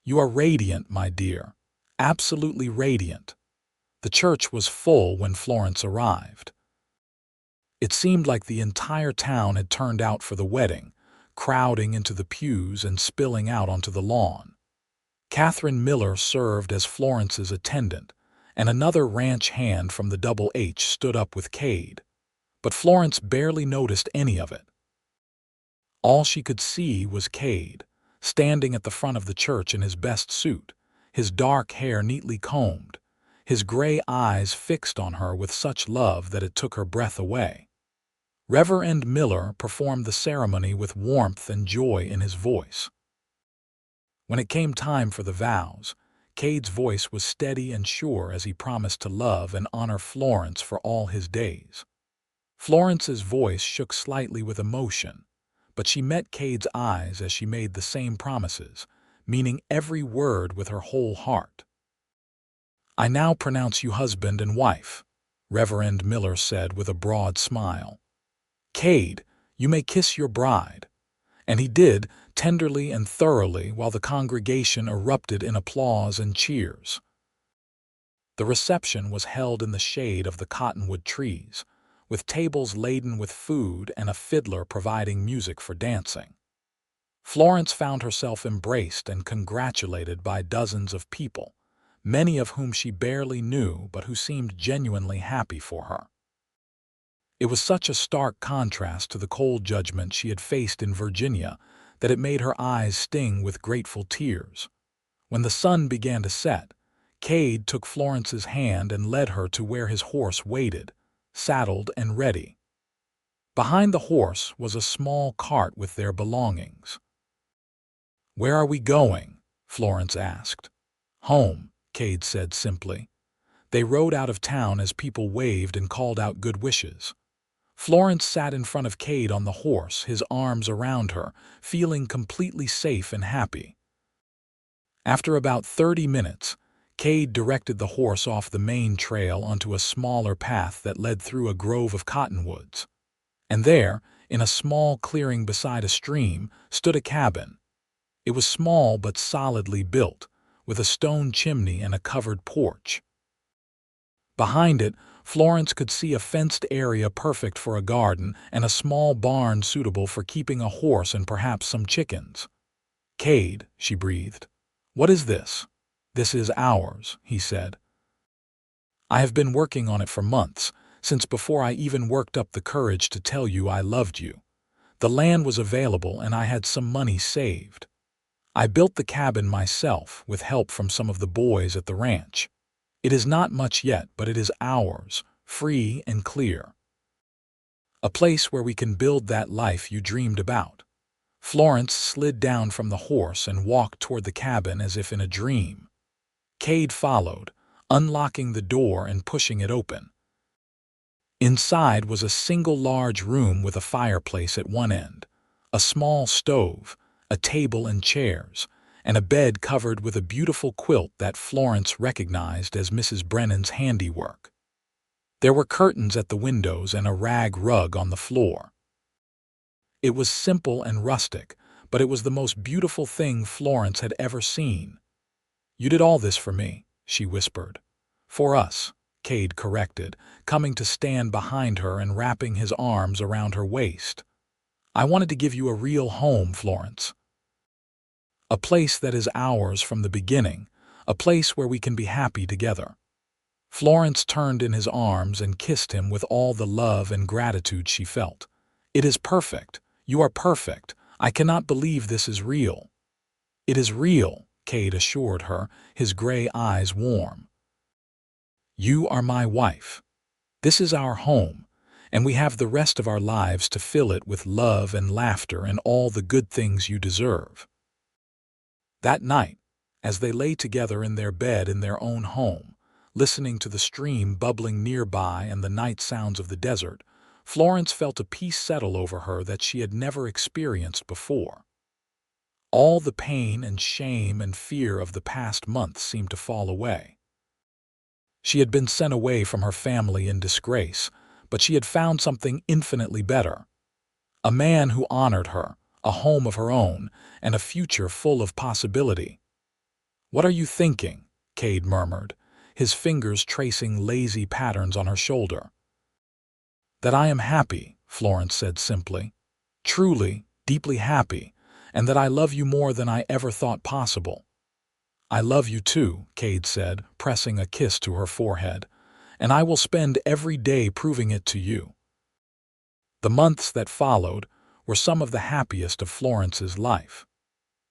"You are radiant, my dear. Absolutely radiant." The church was full when Florence arrived. It seemed like the entire town had turned out for the wedding, crowding into the pews and spilling out onto the lawn. Catherine Miller served as Florence's attendant, and another ranch hand from the Double H stood up with Kade. But Florence barely noticed any of it. All she could see was Kade, standing at the front of the church in his best suit, his dark hair neatly combed, his gray eyes fixed on her with such love that it took her breath away. Reverend Miller performed the ceremony with warmth and joy in his voice. When it came time for the vows, Kade's voice was steady and sure as he promised to love and honor Florence for all his days. Florence's voice shook slightly with emotion, but she met Kade's eyes as she made the same promises, meaning every word with her whole heart. "I now pronounce you husband and wife," Reverend Miller said with a broad smile. "Kade, you may kiss your bride." And he did, tenderly and thoroughly, while the congregation erupted in applause and cheers. The reception was held in the shade of the cottonwood trees, with tables laden with food and a fiddler providing music for dancing. Florence found herself embraced and congratulated by dozens of people, many of whom she barely knew but who seemed genuinely happy for her. It was such a stark contrast to the cold judgment she had faced in Virginia that it made her eyes sting with grateful tears. When the sun began to set, Kade took Florence's hand and led her to where his horse waited, saddled and ready. Behind the horse was a small cart with their belongings. "Where are we going?" Florence asked. "Home," Kade said simply. They rode out of town as people waved and called out good wishes. Florence sat in front of Kade on the horse, his arms around her, feeling completely safe and happy. After about 30 minutes, Kade directed the horse off the main trail onto a smaller path that led through a grove of cottonwoods. And there, in a small clearing beside a stream, stood a cabin. It was small but solidly built, with a stone chimney and a covered porch. Behind it, Florence could see a fenced area perfect for a garden and a small barn suitable for keeping a horse and perhaps some chickens. "Kade," she breathed. "What is this?" "This is ours," he said. "I have been working on it for months, since before I even worked up the courage to tell you I loved you. The land was available and I had some money saved. I built the cabin myself with help from some of the boys at the ranch. It is not much yet, but it is ours, free and clear. A place where we can build that life you dreamed about." Florence slid down from the horse and walked toward the cabin as if in a dream. Kade followed, unlocking the door and pushing it open. Inside was a single large room with a fireplace at one end, a small stove, a table and chairs, and a bed covered with a beautiful quilt that Florence recognized as Mrs. Brennan's handiwork. There were curtains at the windows and a rag rug on the floor. It was simple and rustic, but it was the most beautiful thing Florence had ever seen. "You did all this for me," she whispered. "For us," Kade corrected, coming to stand behind her and wrapping his arms around her waist. "I wanted to give you a real home, Florence. A place that is ours from the beginning, a place where we can be happy together." Florence turned in his arms and kissed him with all the love and gratitude she felt. "It is perfect. You are perfect. I cannot believe this is real." "It is real," Kade assured her, his gray eyes warm. You are my wife. This is our home, and we have the rest of our lives to fill it with love and laughter and all the good things you deserve." That night, as they lay together in their bed in their own home, listening to the stream bubbling nearby and the night sounds of the desert, Florence felt a peace settle over her that she had never experienced before. All the pain and shame and fear of the past months seemed to fall away. She had been sent away from her family in disgrace, but she had found something infinitely better. A man who honored her, a home of her own, and a future full of possibility. "What are you thinking?" Kade murmured, his fingers tracing lazy patterns on her shoulder. "That I am happy," Florence said simply. "Truly, deeply happy, and that I love you more than I ever thought possible." "I love you too," Kade said, pressing a kiss to her forehead, "and I will spend every day proving it to you." The months that followed were some of the happiest of Florence's life.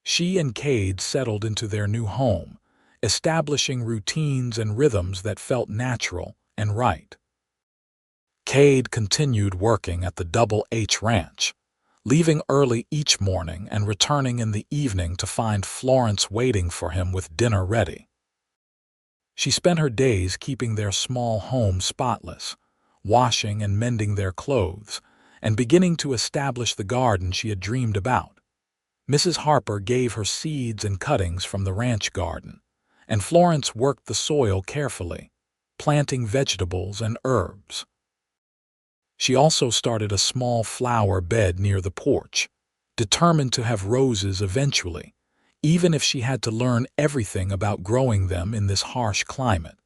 She and Kade settled into their new home, establishing routines and rhythms that felt natural and right. Kade continued working at the Double H Ranch, leaving early each morning and returning in the evening to find Florence waiting for him with dinner ready. She spent her days keeping their small home spotless, washing and mending their clothes, and beginning to establish the garden she had dreamed about. Mrs. Harper gave her seeds and cuttings from the ranch garden, and Florence worked the soil carefully, planting vegetables and herbs. She also started a small flower bed near the porch, determined to have roses eventually, even if she had to learn everything about growing them in this harsh climate.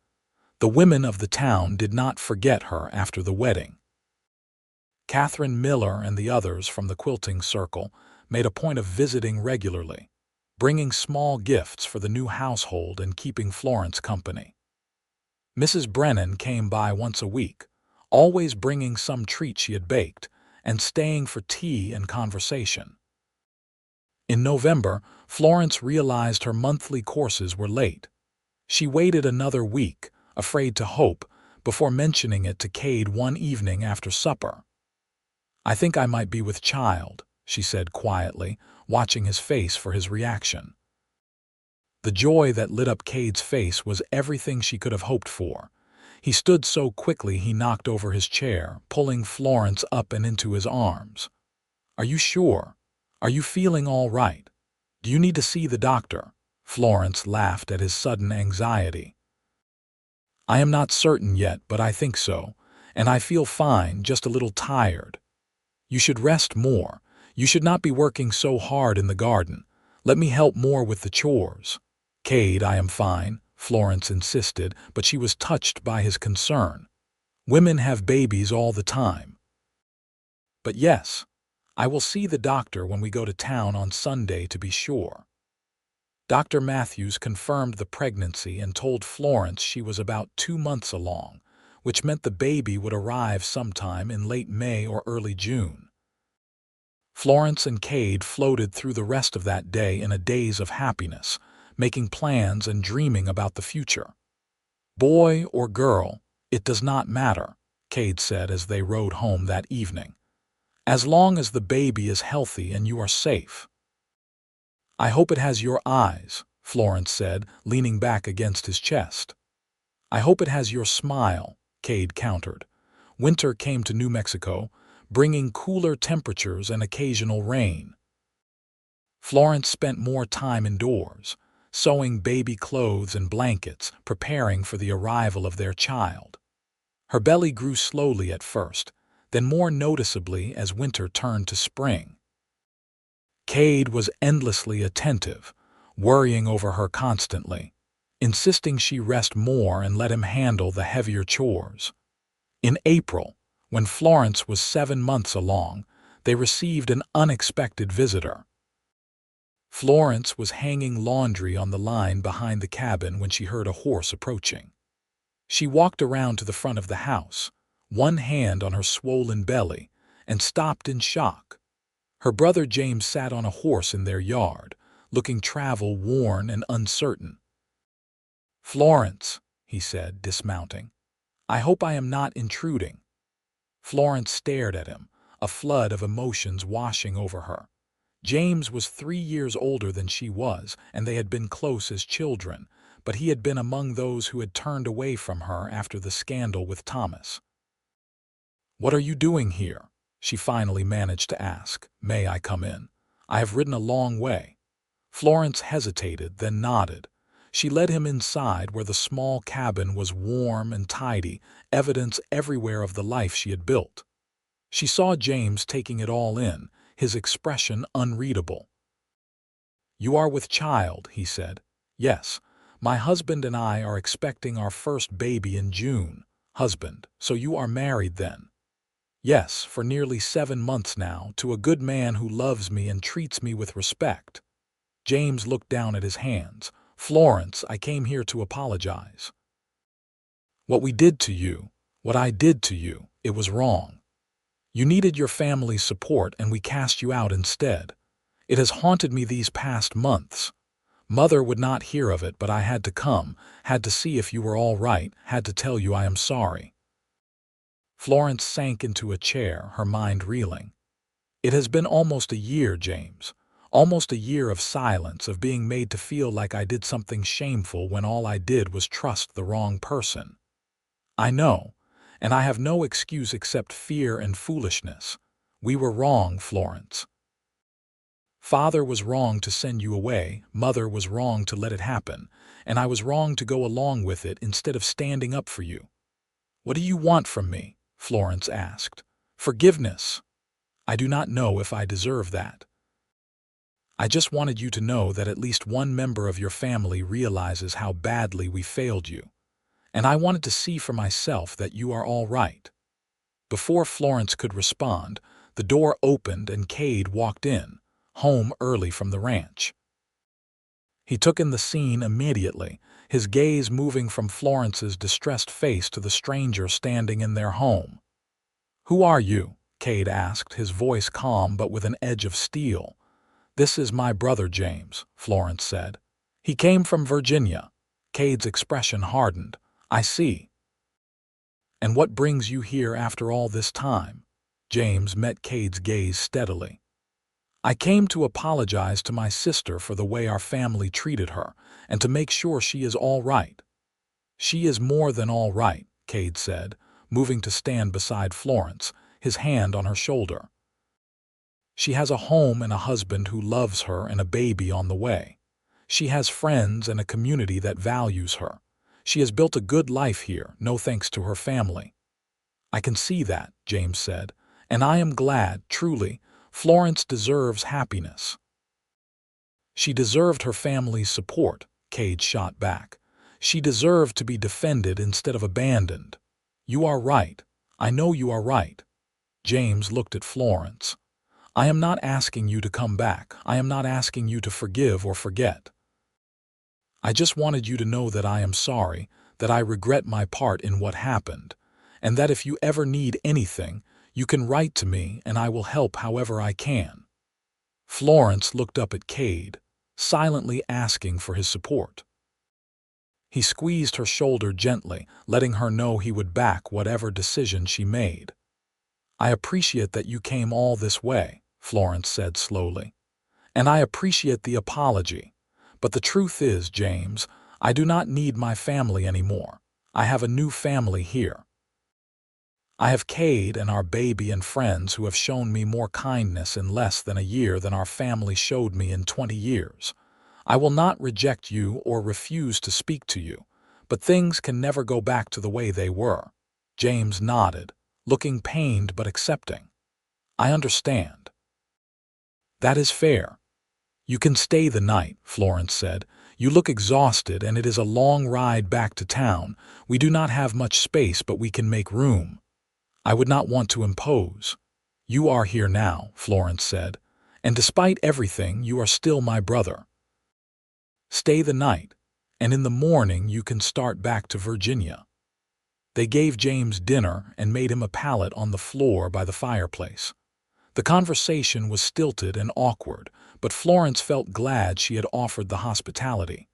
The women of the town did not forget her after the wedding. Catherine Miller and the others from the quilting circle made a point of visiting regularly, bringing small gifts for the new household and keeping Florence company. Mrs. Brennan came by once a week, always bringing some treat she had baked, and staying for tea and conversation. In November, Florence realized her monthly courses were late. She waited another week, afraid to hope, before mentioning it to Kade one evening after supper. "I think I might be with child," she said quietly, watching his face for his reaction. The joy that lit up Kade's face was everything she could have hoped for. He stood so quickly he knocked over his chair, pulling Florence up and into his arms. "Are you sure? Are you feeling all right? Do you need to see the doctor?" Florence laughed at his sudden anxiety. "I am not certain yet, but I think so, and I feel fine, just a little tired." "You should rest more. You should not be working so hard in the garden. Let me help more with the chores." "Kade, I am fine," Florence insisted, but she was touched by his concern. "Women have babies all the time." "But yes, I will see the doctor when we go to town on Sunday to be sure." Dr. Matthews confirmed the pregnancy and told Florence she was about 2 months along, which meant the baby would arrive sometime in late May or early June. Florence and Kade floated through the rest of that day in a daze of happiness, making plans and dreaming about the future. "Boy or girl, it does not matter," Kade said as they rode home that evening. "As long as the baby is healthy and you are safe." "I hope it has your eyes," Florence said, leaning back against his chest. "I hope it has your smile," Kade countered. Winter came to New Mexico, bringing cooler temperatures and occasional rain. Florence spent more time indoors, sewing baby clothes and blankets, preparing for the arrival of their child. Her belly grew slowly at first, then more noticeably as winter turned to spring. Kade was endlessly attentive, worrying over her constantly, insisting she rest more and let him handle the heavier chores. In April, when Florence was 7 months along, they received an unexpected visitor. Florence was hanging laundry on the line behind the cabin when she heard a horse approaching. She walked around to the front of the house, one hand on her swollen belly, and stopped in shock. Her brother James sat on a horse in their yard, looking travel-worn and uncertain. "Florence," he said, dismounting. "I hope I am not intruding." Florence stared at him, a flood of emotions washing over her. James was 3 years older than she was, and they had been close as children, but he had been among those who had turned away from her after the scandal with Thomas. "What are you doing here?" she finally managed to ask. "May I come in? I have ridden a long way." Florence hesitated, then nodded. She led him inside where the small cabin was warm and tidy, evidence everywhere of the life she had built. She saw James taking it all in, his expression unreadable. "You are with child," he said. "Yes, my husband and I are expecting our first baby in June." "Husband, so you are married then?" "Yes, for nearly 7 months now, to a good man who loves me and treats me with respect." James looked down at his hands. "Florence, I came here to apologize. What we did to you, what I did to you, it was wrong. You needed your family's support and we cast you out instead. It has haunted me these past months. Mother would not hear of it, but I had to come, had to see if you were all right, had to tell you I am sorry." Florence sank into a chair, her mind reeling. "It has been almost a year, James. Almost a year of silence, of being made to feel like I did something shameful when all I did was trust the wrong person. I know, and I have no excuse except fear and foolishness. We were wrong, Florence. Father was wrong to send you away, Mother was wrong to let it happen, and I was wrong to go along with it instead of standing up for you." "What do you want from me?" Florence asked. "Forgiveness. I do not know if I deserve that. I just wanted you to know that at least one member of your family realizes how badly we failed you, and I wanted to see for myself that you are all right." Before Florence could respond, the door opened and Kade walked in, home early from the ranch. He took in the scene immediately, his gaze moving from Florence's distressed face to the stranger standing in their home. "Who are you?" Kade asked, his voice calm but with an edge of steel. "This is my brother James," Florence said. "He came from Virginia." Kade's expression hardened. "I see. And what brings you here after all this time?" James met Kade's gaze steadily. "I came to apologize to my sister for the way our family treated her, and to make sure she is all right." "She is more than all right," Kade said, moving to stand beside Florence, his hand on her shoulder. "She has a home and a husband who loves her and a baby on the way. She has friends and a community that values her. She has built a good life here, no thanks to her family." "I can see that," James said, "and I am glad, truly. Florence deserves happiness." "She deserved her family's support," Kade shot back. "She deserved to be defended instead of abandoned." "You are right. I know you are right." James looked at Florence. "I am not asking you to come back. I am not asking you to forgive or forget. I just wanted you to know that I am sorry, that I regret my part in what happened, and that if you ever need anything, you can write to me and I will help however I can." Florence looked up at Kade, silently asking for his support. He squeezed her shoulder gently, letting her know he would back whatever decision she made. "I appreciate that you came all this way," Florence said slowly. "And I appreciate the apology. But the truth is, James, I do not need my family anymore. I have a new family here. I have Kade and our baby and friends who have shown me more kindness in less than a year than our family showed me in 20 years. I will not reject you or refuse to speak to you, but things can never go back to the way they were." James nodded, looking pained but accepting. "I understand." "That is fair. You can stay the night," Florence said. "You look exhausted and it is a long ride back to town. We do not have much space, but we can make room. I would not want to impose." "You are here now," Florence said, "and despite everything, you are still my brother. Stay the night, and in the morning you can start back to Virginia." They gave James dinner and made him a pallet on the floor by the fireplace. The conversation was stilted and awkward, but Florence felt glad she had offered the hospitality.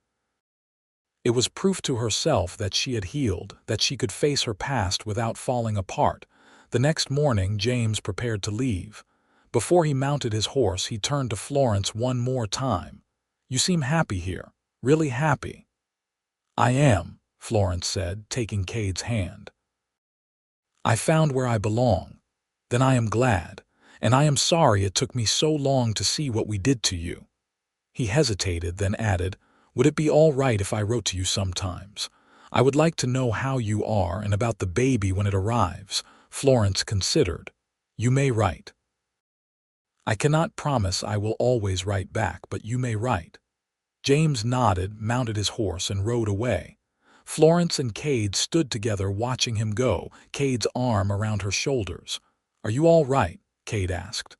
It was proof to herself that she had healed, that she could face her past without falling apart. The next morning, James prepared to leave. Before he mounted his horse, he turned to Florence one more time. "You seem happy here, really happy." "I am," Florence said, taking Kade's hand. "I found where I belong. Then I am glad, and I am sorry it took me so long to see what we did to you." He hesitated, then added, "Would it be all right if I wrote to you sometimes? I would like to know how you are and about the baby when it arrives." Florence considered. "You may write." "I cannot promise I will always write back, but you may write." James nodded, mounted his horse, and rode away. Florence and Kade stood together watching him go, Kade's arm around her shoulders. "Are you all right?" Kade asked.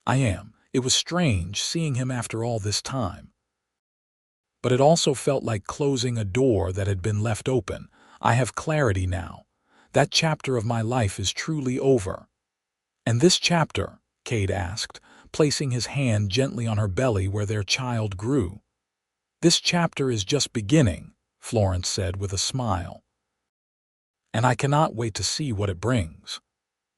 "I am." It was strange seeing him after all this time. But it also felt like closing a door that had been left open. "I have clarity now. That chapter of my life is truly over." "And this chapter?" Kade asked, placing his hand gently on her belly where their child grew. "This chapter is just beginning," Florence said with a smile. "And I cannot wait to see what it brings."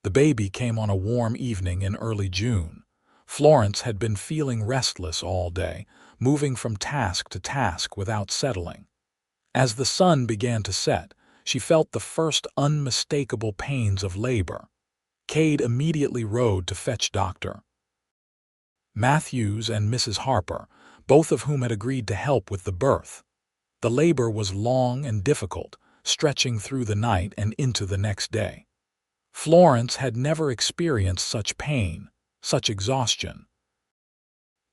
The baby came on a warm evening in early June. Florence had been feeling restless all day, moving from task to task without settling. As the sun began to set, she felt the first unmistakable pains of labor. Kade immediately rode to fetch Dr. Matthews and Mrs. Harper, both of whom had agreed to help with the birth. The labor was long and difficult, stretching through the night and into the next day. Florence had never experienced such pain, such exhaustion.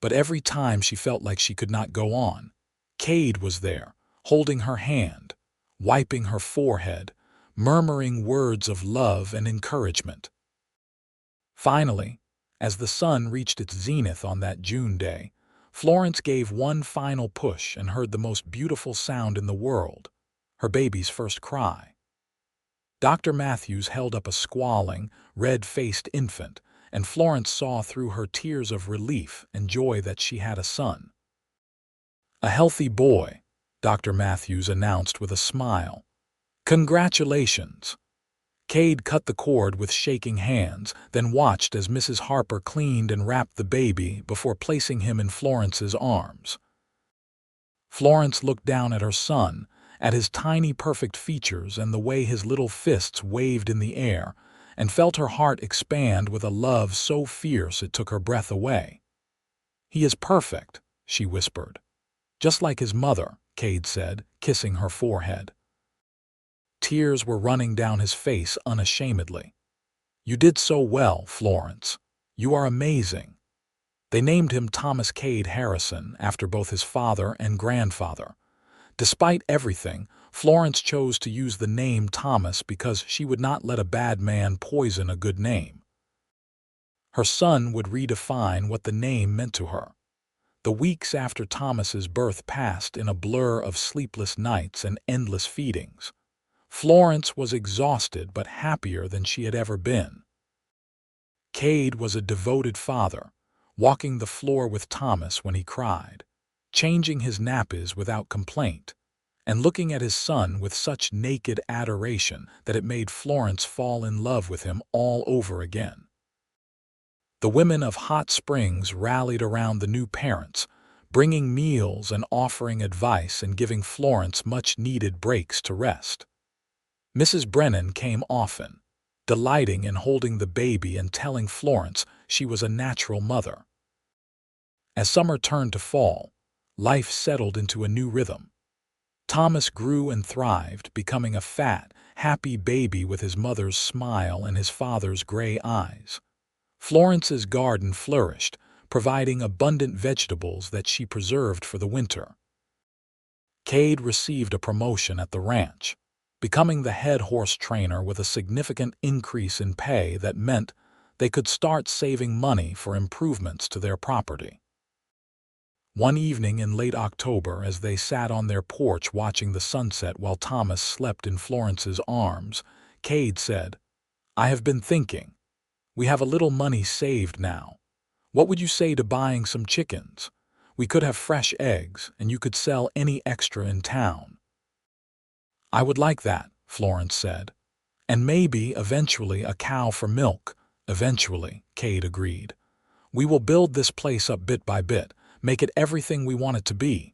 But every time she felt like she could not go on, Kade was there, holding her hand, wiping her forehead, murmuring words of love and encouragement. Finally, as the sun reached its zenith on that June day, Florence gave one final push and heard the most beautiful sound in the world, her baby's first cry. Dr. Matthews held up a squalling, red-faced infant, and Florence saw through her tears of relief and joy that she had a son. "A healthy boy," Dr. Matthews announced with a smile. "Congratulations." Kade cut the cord with shaking hands, then watched as Mrs. Harper cleaned and wrapped the baby before placing him in Florence's arms. Florence looked down at her son, at his tiny perfect features and the way his little fists waved in the air, and felt her heart expand with a love so fierce it took her breath away. "He is perfect," she whispered. "Just like his mother," Kade said, kissing her forehead. Tears were running down his face unashamedly. "You did so well, Florence. You are amazing." They named him Thomas Kade Harrison after both his father and grandfather. Despite everything, Florence chose to use the name Thomas because she would not let a bad man poison a good name. Her son would redefine what the name meant to her. The weeks after Thomas's birth passed in a blur of sleepless nights and endless feedings. Florence was exhausted but happier than she had ever been. Kade was a devoted father, walking the floor with Thomas when he cried, changing his nappies without complaint, and looking at his son with such naked adoration that it made Florence fall in love with him all over again. The women of Hot Springs rallied around the new parents, bringing meals and offering advice and giving Florence much-needed breaks to rest. Mrs. Brennan came often, delighting in holding the baby and telling Florence she was a natural mother. As summer turned to fall, life settled into a new rhythm. Thomas grew and thrived, becoming a fat, happy baby with his mother's smile and his father's gray eyes. Florence's garden flourished, providing abundant vegetables that she preserved for the winter. Kade received a promotion at the ranch, becoming the head horse trainer with a significant increase in pay that meant they could start saving money for improvements to their property. One evening in late October, as they sat on their porch watching the sunset while Thomas slept in Florence's arms, Kade said, "I have been thinking. We have a little money saved now. What would you say to buying some chickens? We could have fresh eggs, and you could sell any extra in town." I would like that, Florence said. And maybe, eventually, a cow for milk. Eventually, Kade agreed. We will build this place up bit by bit, make it everything we want it to be.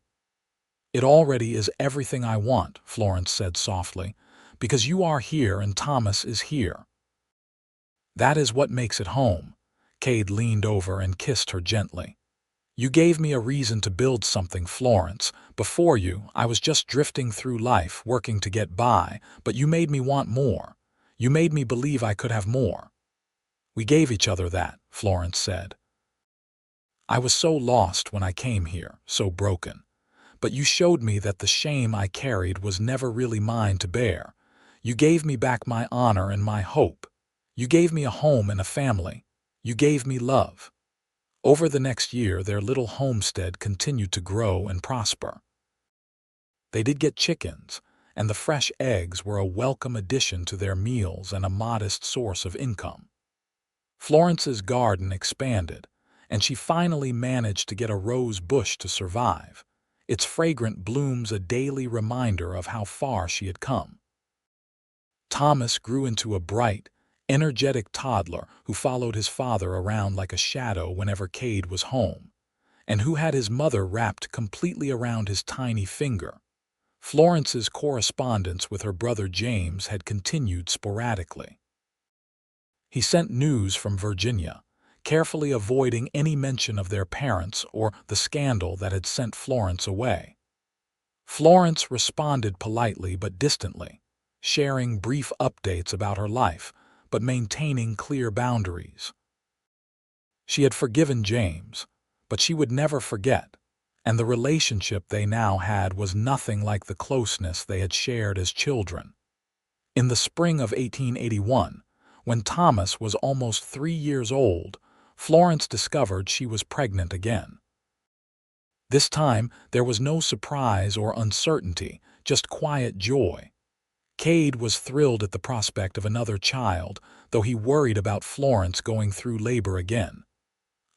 It already is everything I want, Florence said softly, because you are here and Thomas is here. That is what makes it home. Kade leaned over and kissed her gently. You gave me a reason to build something, Florence. Before you, I was just drifting through life, working to get by, but you made me want more. You made me believe I could have more. We gave each other that, Florence said. I was so lost when I came here, so broken. But you showed me that the shame I carried was never really mine to bear. You gave me back my honor and my hope. You gave me a home and a family. You gave me love. Over the next year, their little homestead continued to grow and prosper. They did get chickens, and the fresh eggs were a welcome addition to their meals and a modest source of income. Florence's garden expanded, and she finally managed to get a rose bush to survive, its fragrant blooms a daily reminder of how far she had come. Thomas grew into a bright, energetic toddler who followed his father around like a shadow whenever Kade was home, and who had his mother wrapped completely around his tiny finger. Florence's correspondence with her brother James had continued sporadically. He sent news from Virginia, carefully avoiding any mention of their parents or the scandal that had sent Florence away. Florence responded politely but distantly, sharing brief updates about her life, but maintaining clear boundaries. She had forgiven James, but she would never forget, and the relationship they now had was nothing like the closeness they had shared as children. In the spring of 1881, when Thomas was almost 3 years old, Florence discovered she was pregnant again. This time, there was no surprise or uncertainty, just quiet joy. Kade was thrilled at the prospect of another child, though he worried about Florence going through labor again.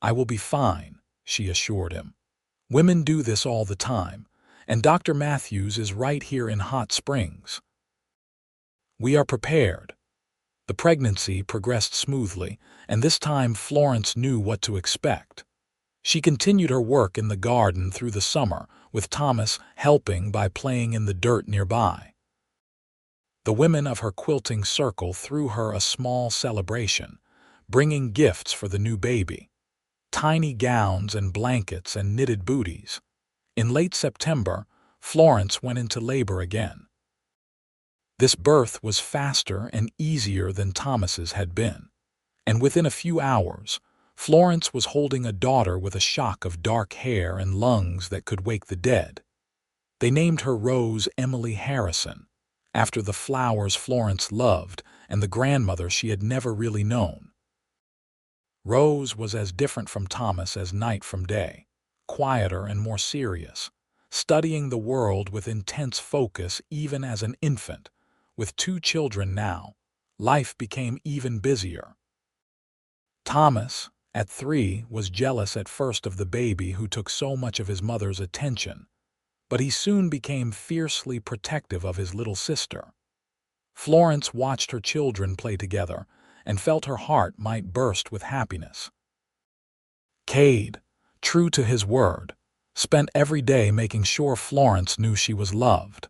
I will be fine, she assured him. Women do this all the time, and Dr. Matthews is right here in Hot Springs. We are prepared. The pregnancy progressed smoothly, and this time Florence knew what to expect. She continued her work in the garden through the summer, with Thomas helping by playing in the dirt nearby. The women of her quilting circle threw her a small celebration, bringing gifts for the new baby. Tiny gowns and blankets and knitted booties. In late September, Florence went into labor again. This birth was faster and easier than Thomas's had been, and within a few hours, Florence was holding a daughter with a shock of dark hair and lungs that could wake the dead. They named her Rose Emily Harrison, after the flowers Florence loved and the grandmother she had never really known. Rose was as different from Thomas as night from day, quieter and more serious, studying the world with intense focus even as an infant. With 2 children now, life became even busier. Thomas, at 3, was jealous at first of the baby who took so much of his mother's attention, but he soon became fiercely protective of his little sister. Florence watched her children play together and felt her heart might burst with happiness. Kade, true to his word, spent every day making sure Florence knew she was loved.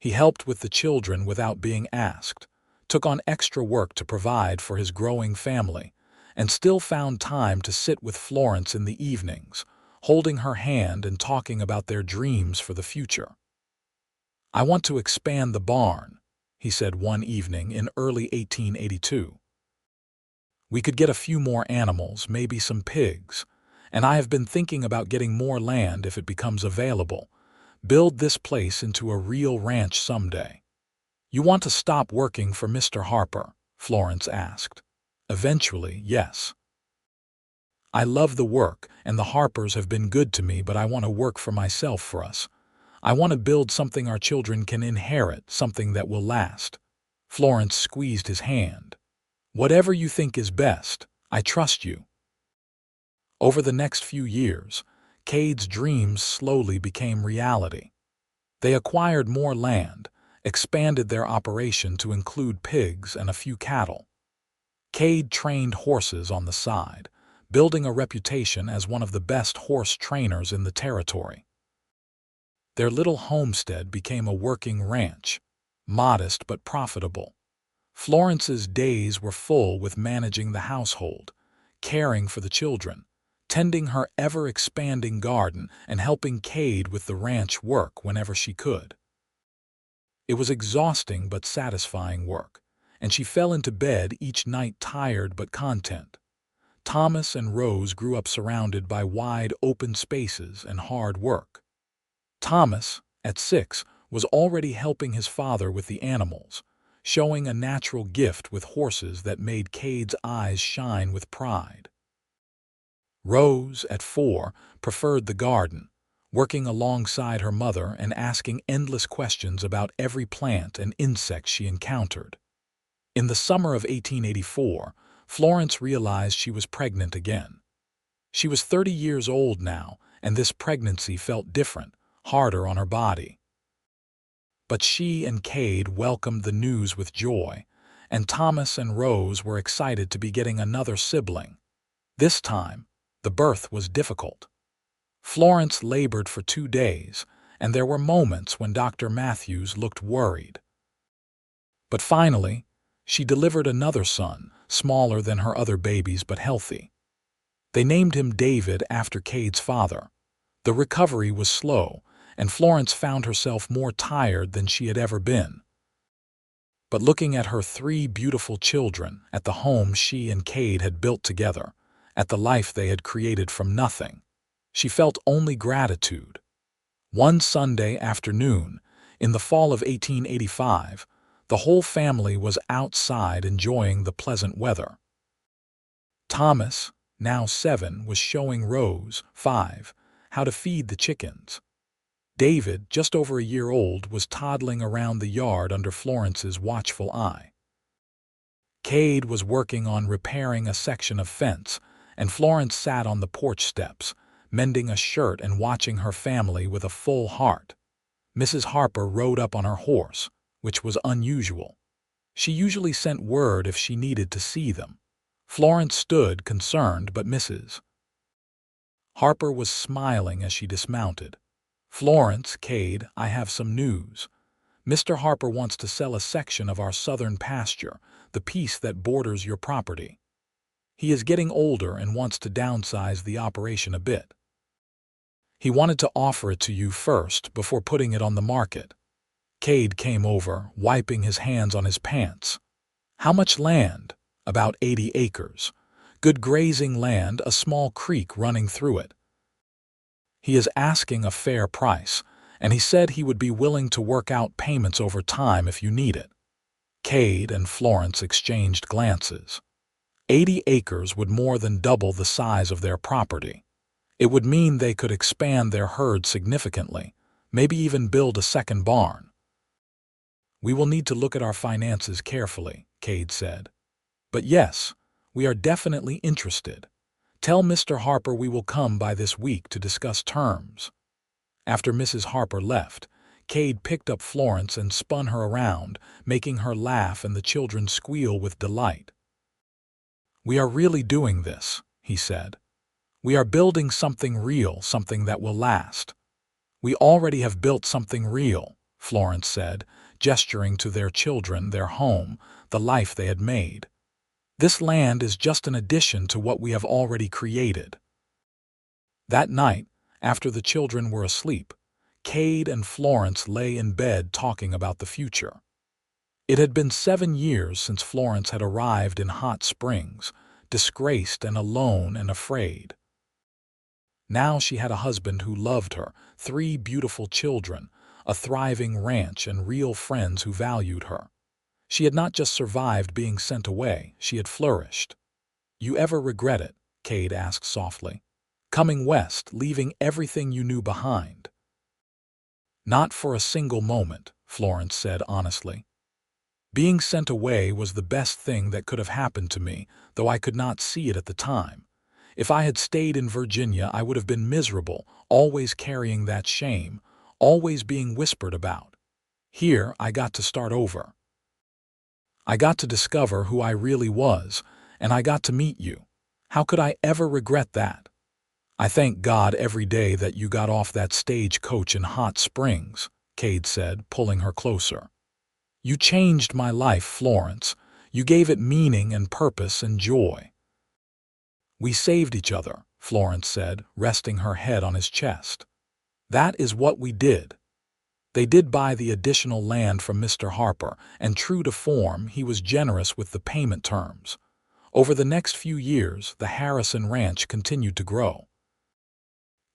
He helped with the children without being asked, took on extra work to provide for his growing family, and still found time to sit with Florence in the evenings, holding her hand and talking about their dreams for the future. I want to expand the barn, he said one evening in early 1882. We could get a few more animals, maybe some pigs, and I have been thinking about getting more land if it becomes available. Build this place into a real ranch someday. You want to stop working for Mr. Harper? Florence asked. Eventually, yes. I love the work, and the Harpers have been good to me, but I want to work for myself for us. I want to build something our children can inherit, something that will last. Florence squeezed his hand. Whatever you think is best, I trust you. Over the next few years, Kade's dreams slowly became reality. They acquired more land, expanded their operation to include pigs and a few cattle. Kade trained horses on the side, building a reputation as one of the best horse trainers in the territory. Their little homestead became a working ranch, modest but profitable. Florence's days were full with managing the household, caring for the children, tending her ever-expanding garden, and helping Kade with the ranch work whenever she could. It was exhausting but satisfying work, and she fell into bed each night tired but content. Thomas and Rose grew up surrounded by wide open spaces and hard work. Thomas, at 6, was already helping his father with the animals, showing a natural gift with horses that made Kade's eyes shine with pride. Rose, at 4, preferred the garden, working alongside her mother and asking endless questions about every plant and insect she encountered. In the summer of 1884, Florence realized she was pregnant again. She was 30 years old now, and this pregnancy felt different, harder on her body. But she and Kade welcomed the news with joy, and Thomas and Rose were excited to be getting another sibling. This time, the birth was difficult. Florence labored for 2 days, and there were moments when Dr. Matthews looked worried. But finally, she delivered another son, smaller than her other babies but healthy. They named him David after Kade's father. The recovery was slow, and Florence found herself more tired than she had ever been. But looking at her 3 beautiful children, at the home she and Kade had built together, at the life they had created from nothing, she felt only gratitude. One Sunday afternoon, in the fall of 1885, the whole family was outside enjoying the pleasant weather. Thomas, now 7, was showing Rose, 5, how to feed the chickens. David, just over a year old, was toddling around the yard under Florence's watchful eye. Kade was working on repairing a section of fence, and Florence sat on the porch steps, mending a shirt and watching her family with a full heart. Mrs. Harper rode up on her horse, which was unusual. She usually sent word if she needed to see them. Florence stood, concerned, but Mrs. Harper was smiling as she dismounted. "Florence, Kade, I have some news. Mr. Harper wants to sell a section of our southern pasture, the piece that borders your property. He is getting older and wants to downsize the operation a bit. He wanted to offer it to you first before putting it on the market." Kade came over, wiping his hands on his pants. "How much land?" "About 80 acres. Good grazing land, a small creek running through it. He is asking a fair price, and he said he would be willing to work out payments over time if you need it." Kade and Florence exchanged glances. 80 acres would more than double the size of their property. It would mean they could expand their herd significantly, maybe even build a second barn. "We will need to look at our finances carefully," Kade said. "But yes, we are definitely interested. Tell Mr. Harper we will come by this week to discuss terms." After Mrs. Harper left, Kade picked up Florence and spun her around, making her laugh and the children squeal with delight. "We are really doing this," he said. "We are building something real, something that will last." "We already have built something real," Florence said, gesturing to their children, their home, the life they had made. "This land is just an addition to what we have already created." That night, after the children were asleep, Kade and Florence lay in bed talking about the future. It had been 7 years since Florence had arrived in Hot Springs, disgraced and alone and afraid. Now she had a husband who loved her, 3 beautiful children, a thriving ranch, and real friends who valued her. She had not just survived being sent away, she had flourished. "You ever regret it?" Kade asked softly. "Coming west, leaving everything you knew behind?" "Not for a single moment," Florence said honestly. "Being sent away was the best thing that could have happened to me, though I could not see it at the time. If I had stayed in Virginia, I would have been miserable, always carrying that shame, always being whispered about. Here, I got to start over. I got to discover who I really was, and I got to meet you. How could I ever regret that? I thank God every day that you got off that stagecoach in Hot Springs, Kade said, pulling her closer. You changed my life, Florence. You gave it meaning and purpose and joy. We saved each other, Florence said, resting her head on his chest. That is what we did. They did buy the additional land from Mr. Harper, and true to form, he was generous with the payment terms. Over the next few years, the Harrison ranch continued to grow.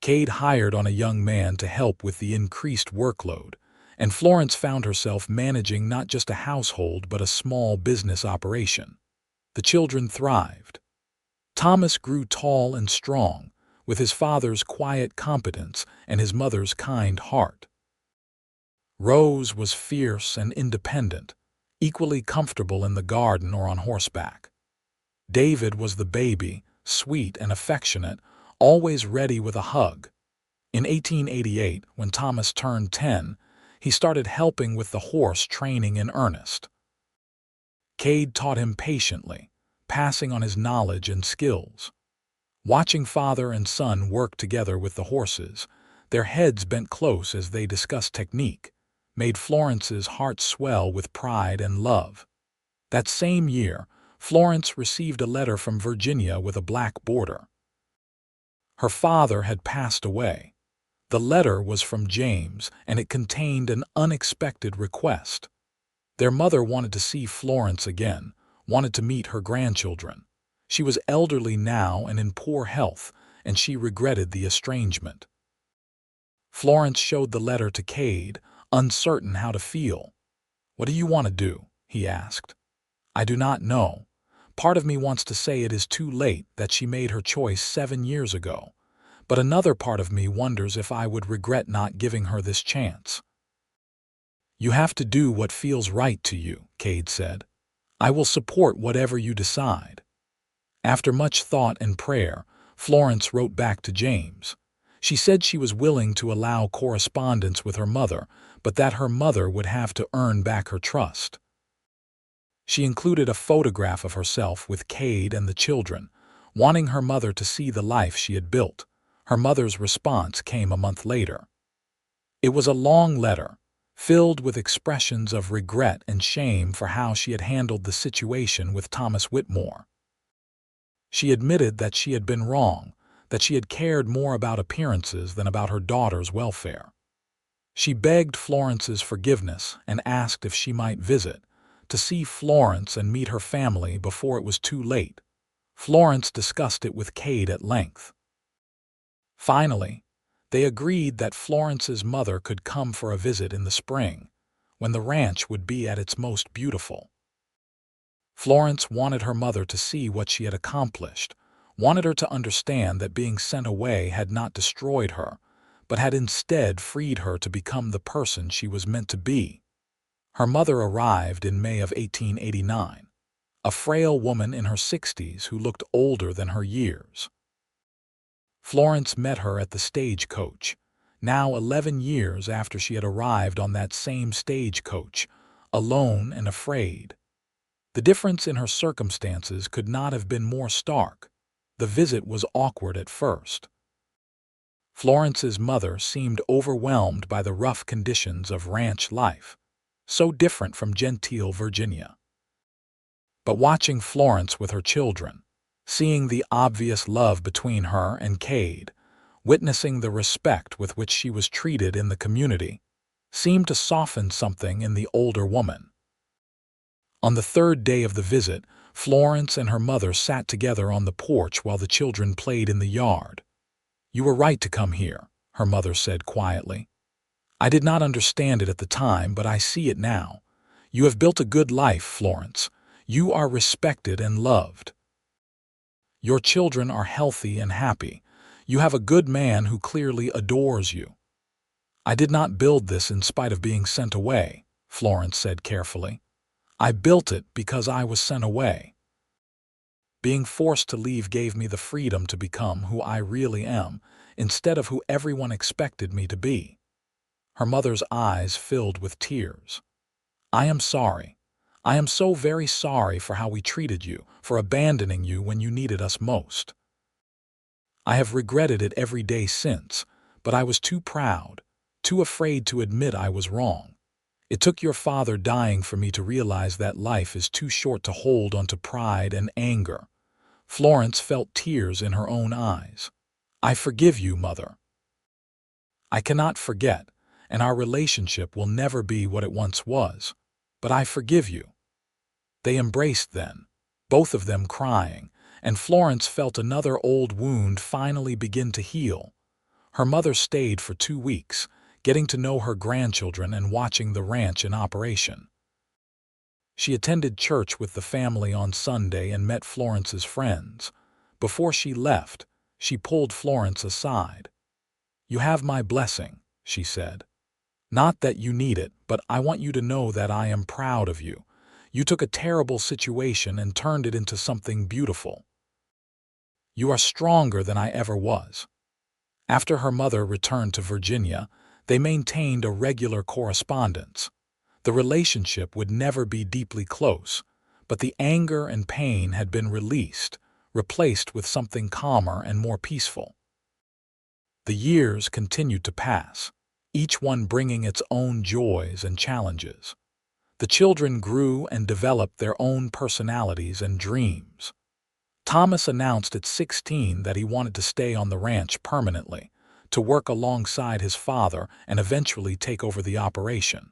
Kade hired on a young man to help with the increased workload, and Florence found herself managing not just a household but a small business operation. The children thrived. Thomas grew tall and strong, with his father's quiet competence and his mother's kind heart. Rose was fierce and independent, equally comfortable in the garden or on horseback. David was the baby, sweet and affectionate, always ready with a hug. In 1888, when Thomas turned 10, he started helping with the horse training in earnest. Kade taught him patiently, passing on his knowledge and skills. Watching father and son work together with the horses, their heads bent close as they discussed technique, made Florence's heart swell with pride and love. That same year, Florence received a letter from Virginia with a black border. Her father had passed away. The letter was from James, and it contained an unexpected request. Their mother wanted to see Florence again, wanted to meet her grandchildren. She was elderly now and in poor health, and she regretted the estrangement. Florence showed the letter to Kade, uncertain how to feel. "What do you want to do?" he asked. "I do not know. Part of me wants to say it is too late, that she made her choice 7 years ago. But another part of me wonders if I would regret not giving her this chance." "You have to do what feels right to you," Kade said. "I will support whatever you decide." After much thought and prayer, Florence wrote back to James. She said she was willing to allow correspondence with her mother, but that her mother would have to earn back her trust. She included a photograph of herself with Kade and the children, wanting her mother to see the life she had built. Her mother's response came a month later. It was a long letter, filled with expressions of regret and shame for how she had handled the situation with Thomas Whitmore. She admitted that she had been wrong, that she had cared more about appearances than about her daughter's welfare. She begged Florence's forgiveness and asked if she might visit, to see Florence and meet her family before it was too late. Florence discussed it with Kade at length. Finally, they agreed that Florence's mother could come for a visit in the spring, when the ranch would be at its most beautiful. Florence wanted her mother to see what she had accomplished, wanted her to understand that being sent away had not destroyed her, but had instead freed her to become the person she was meant to be. Her mother arrived in May of 1889, a frail woman in her 60s who looked older than her years. Florence met her at the stagecoach, now 11 years after she had arrived on that same stagecoach, alone and afraid. The difference in her circumstances could not have been more stark. The visit was awkward at first. Florence's mother seemed overwhelmed by the rough conditions of ranch life, so different from genteel Virginia. But watching Florence with her children, seeing the obvious love between her and Kade, witnessing the respect with which she was treated in the community, seemed to soften something in the older woman. On the third day of the visit, Florence and her mother sat together on the porch while the children played in the yard. "You were right to come here," her mother said quietly. "I did not understand it at the time, but I see it now. You have built a good life, Florence. You are respected and loved. Your children are healthy and happy. You have a good man who clearly adores you." "I did not build this in spite of being sent away," Florence said carefully. "I built it because I was sent away. Being forced to leave gave me the freedom to become who I really am, instead of who everyone expected me to be." Her mother's eyes filled with tears. "I am sorry. I am so very sorry for how we treated you, for abandoning you when you needed us most. I have regretted it every day since, but I was too proud, too afraid to admit I was wrong. It took your father dying for me to realize that life is too short to hold onto pride and anger." Florence felt tears in her own eyes. "I forgive you, Mother. I cannot forget, and our relationship will never be what it once was, but I forgive you." They embraced then, both of them crying, and Florence felt another old wound finally begin to heal. Her mother stayed for 2 weeks, getting to know her grandchildren and watching the ranch in operation. She attended church with the family on Sunday and met Florence's friends. Before she left, she pulled Florence aside. "You have my blessing," she said. "Not that you need it, but I want you to know that I am proud of you. You took a terrible situation and turned it into something beautiful. You are stronger than I ever was." After her mother returned to Virginia, they maintained a regular correspondence. The relationship would never be deeply close, but the anger and pain had been released, replaced with something calmer and more peaceful. The years continued to pass, each one bringing its own joys and challenges. The children grew and developed their own personalities and dreams. Thomas announced at 16 that he wanted to stay on the ranch permanently, to work alongside his father and eventually take over the operation.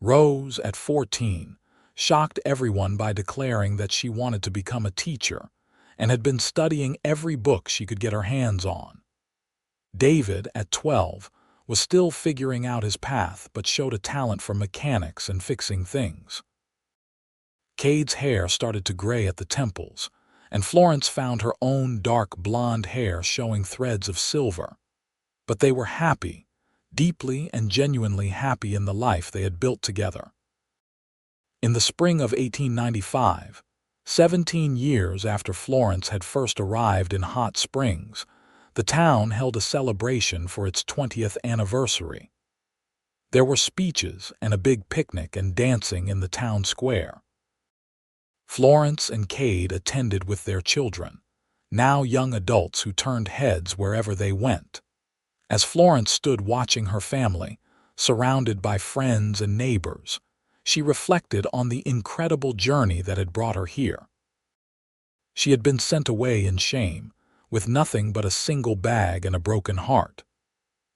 Rose, at 14, shocked everyone by declaring that she wanted to become a teacher and had been studying every book she could get her hands on. David, at 12, was still figuring out his path but showed a talent for mechanics and fixing things. Kade's hair started to gray at the temples, and Florence found her own dark blonde hair showing threads of silver. But they were happy, deeply and genuinely happy in the life they had built together. In the spring of 1895, 17 years after Florence had first arrived in Hot Springs, the town held a celebration for its 20th anniversary. There were speeches and a big picnic and dancing in the town square. Florence and Kade attended with their children, now young adults who turned heads wherever they went. As Florence stood watching her family, surrounded by friends and neighbors, she reflected on the incredible journey that had brought her here. She had been sent away in shame, with nothing but a single bag and a broken heart.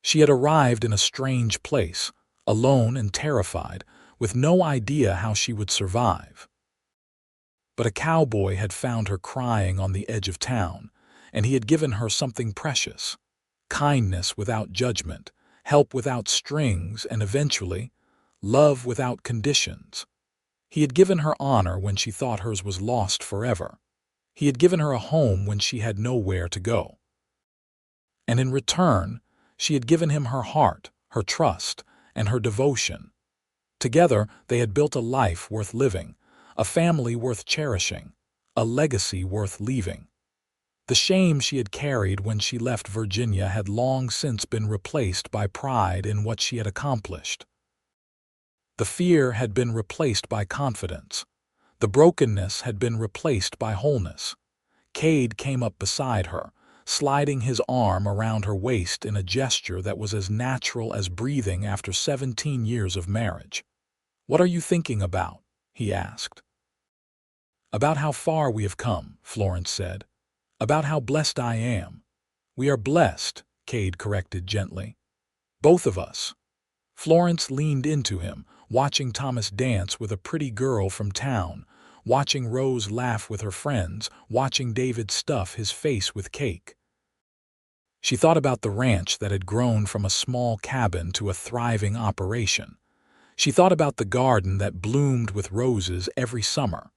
She had arrived in a strange place, alone and terrified, with no idea how she would survive. But a cowboy had found her crying on the edge of town, and he had given her something precious: kindness without judgment, help without strings, and eventually, love without conditions. He had given her honor when she thought hers was lost forever. He had given her a home when she had nowhere to go. And in return, she had given him her heart, her trust, and her devotion. Together, they had built a life worth living, a family worth cherishing, a legacy worth leaving. The shame she had carried when she left Virginia had long since been replaced by pride in what she had accomplished. The fear had been replaced by confidence. The brokenness had been replaced by wholeness. Kade came up beside her, sliding his arm around her waist in a gesture that was as natural as breathing after 17 years of marriage. "What are you thinking about?" he asked. "About how far we have come," Florence said. "About how blessed I am." "We are blessed," Kade corrected gently. "Both of us." Florence leaned into him, watching Thomas dance with a pretty girl from town, watching Rose laugh with her friends, watching David stuff his face with cake. She thought about the ranch that had grown from a small cabin to a thriving operation. She thought about the garden that bloomed with roses every summer.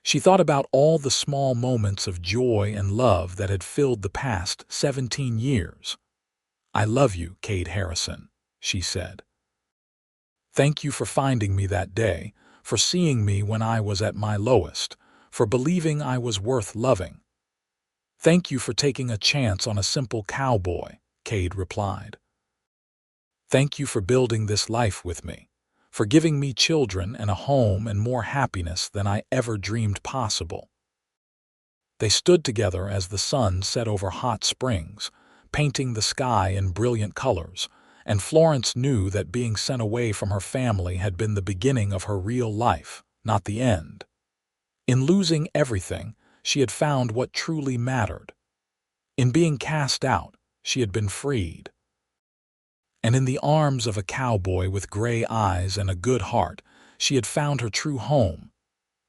She thought about all the small moments of joy and love that had filled the past 17 years. "I love you, Kade Harrison," she said. "Thank you for finding me that day, for seeing me when I was at my lowest, for believing I was worth loving." "Thank you for taking a chance on a simple cowboy," Kade replied. Thank you for building this life with me, for giving me children and a home and more happiness than I ever dreamed possible." They stood together as the sun set over Hot Springs, painting the sky in brilliant colors, and Florence knew that being sent away from her family had been the beginning of her real life, not the end. In losing everything, she had found what truly mattered. In being cast out, she had been freed. And in the arms of a cowboy with gray eyes and a good heart, she had found her true home.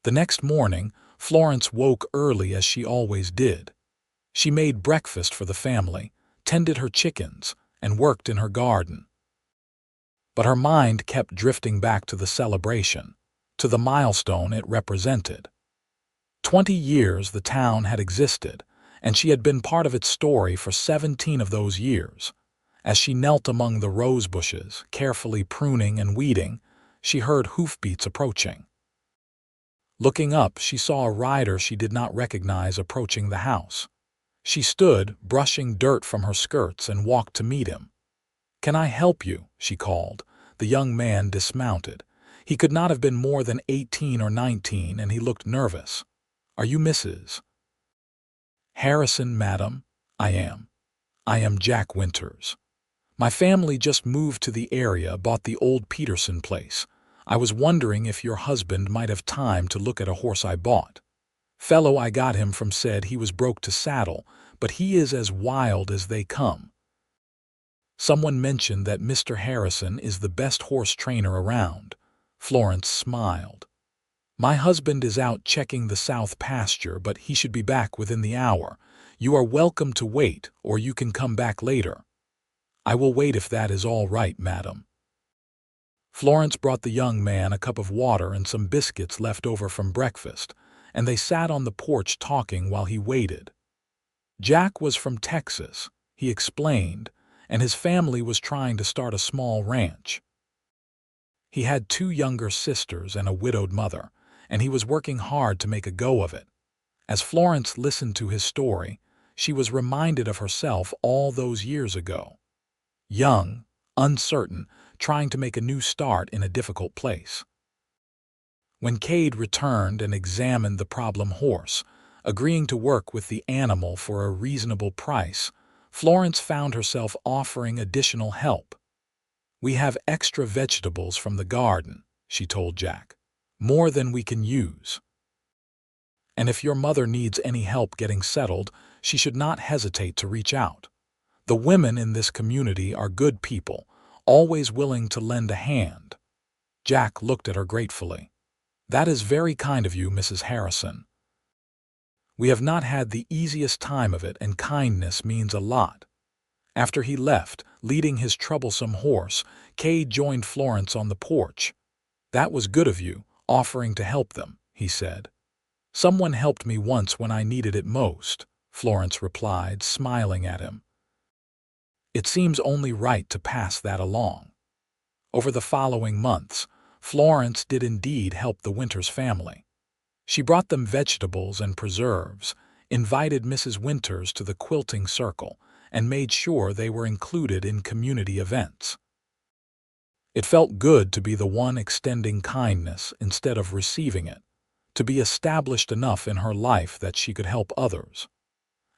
The next morning, Florence woke early as she always did. She made breakfast for the family, tended her chickens, and worked in her garden. But her mind kept drifting back to the celebration, to the milestone it represented. 20 years the town had existed, and she had been part of its story for 17 of those years. As she knelt among the rose bushes, carefully pruning and weeding, she heard hoofbeats approaching. Looking up, she saw a rider she did not recognize approaching the house. She stood, brushing dirt from her skirts, and walked to meet him. "Can I help you?" she called. The young man dismounted. He could not have been more than 18 or 19, and he looked nervous. "Are you Mrs. Harrison, madam?" "I am. I am Jack Winters. My family just moved to the area, bought the old Peterson place. I was wondering if your husband might have time to look at a horse I bought. Fellow I got him from said he was broke to saddle, but he is as wild as they come. Someone mentioned that Mr. Harrison is the best horse trainer around." Florence smiled. "My husband is out checking the south pasture, but he should be back within the hour. You are welcome to wait, or you can come back later." "I will wait if that is all right, madam." Florence brought the young man a cup of water and some biscuits left over from breakfast, and they sat on the porch talking while he waited. Jack was from Texas, he explained, and his family was trying to start a small ranch. He had 2 younger sisters and a widowed mother, and he was working hard to make a go of it. As Florence listened to his story, she was reminded of herself all those years ago. Young, uncertain, trying to make a new start in a difficult place. When Kade returned and examined the problem horse, agreeing to work with the animal for a reasonable price, Florence found herself offering additional help. "We have extra vegetables from the garden," she told Jack. "More than we can use. And if your mother needs any help getting settled, she should not hesitate to reach out. The women in this community are good people, always willing to lend a hand." Jack looked at her gratefully. "That is very kind of you, Mrs. Harrison. We have not had the easiest time of it, and kindness means a lot." After he left, leading his troublesome horse, Kade joined Florence on the porch. "That was good of you, offering to help them," he said. "Someone helped me once when I needed it most," Florence replied, smiling at him. "It seems only right to pass that along." Over the following months, Florence did indeed help the Winters family. She brought them vegetables and preserves, invited Mrs. Winters to the quilting circle, and made sure they were included in community events. It felt good to be the one extending kindness instead of receiving it, to be established enough in her life that she could help others.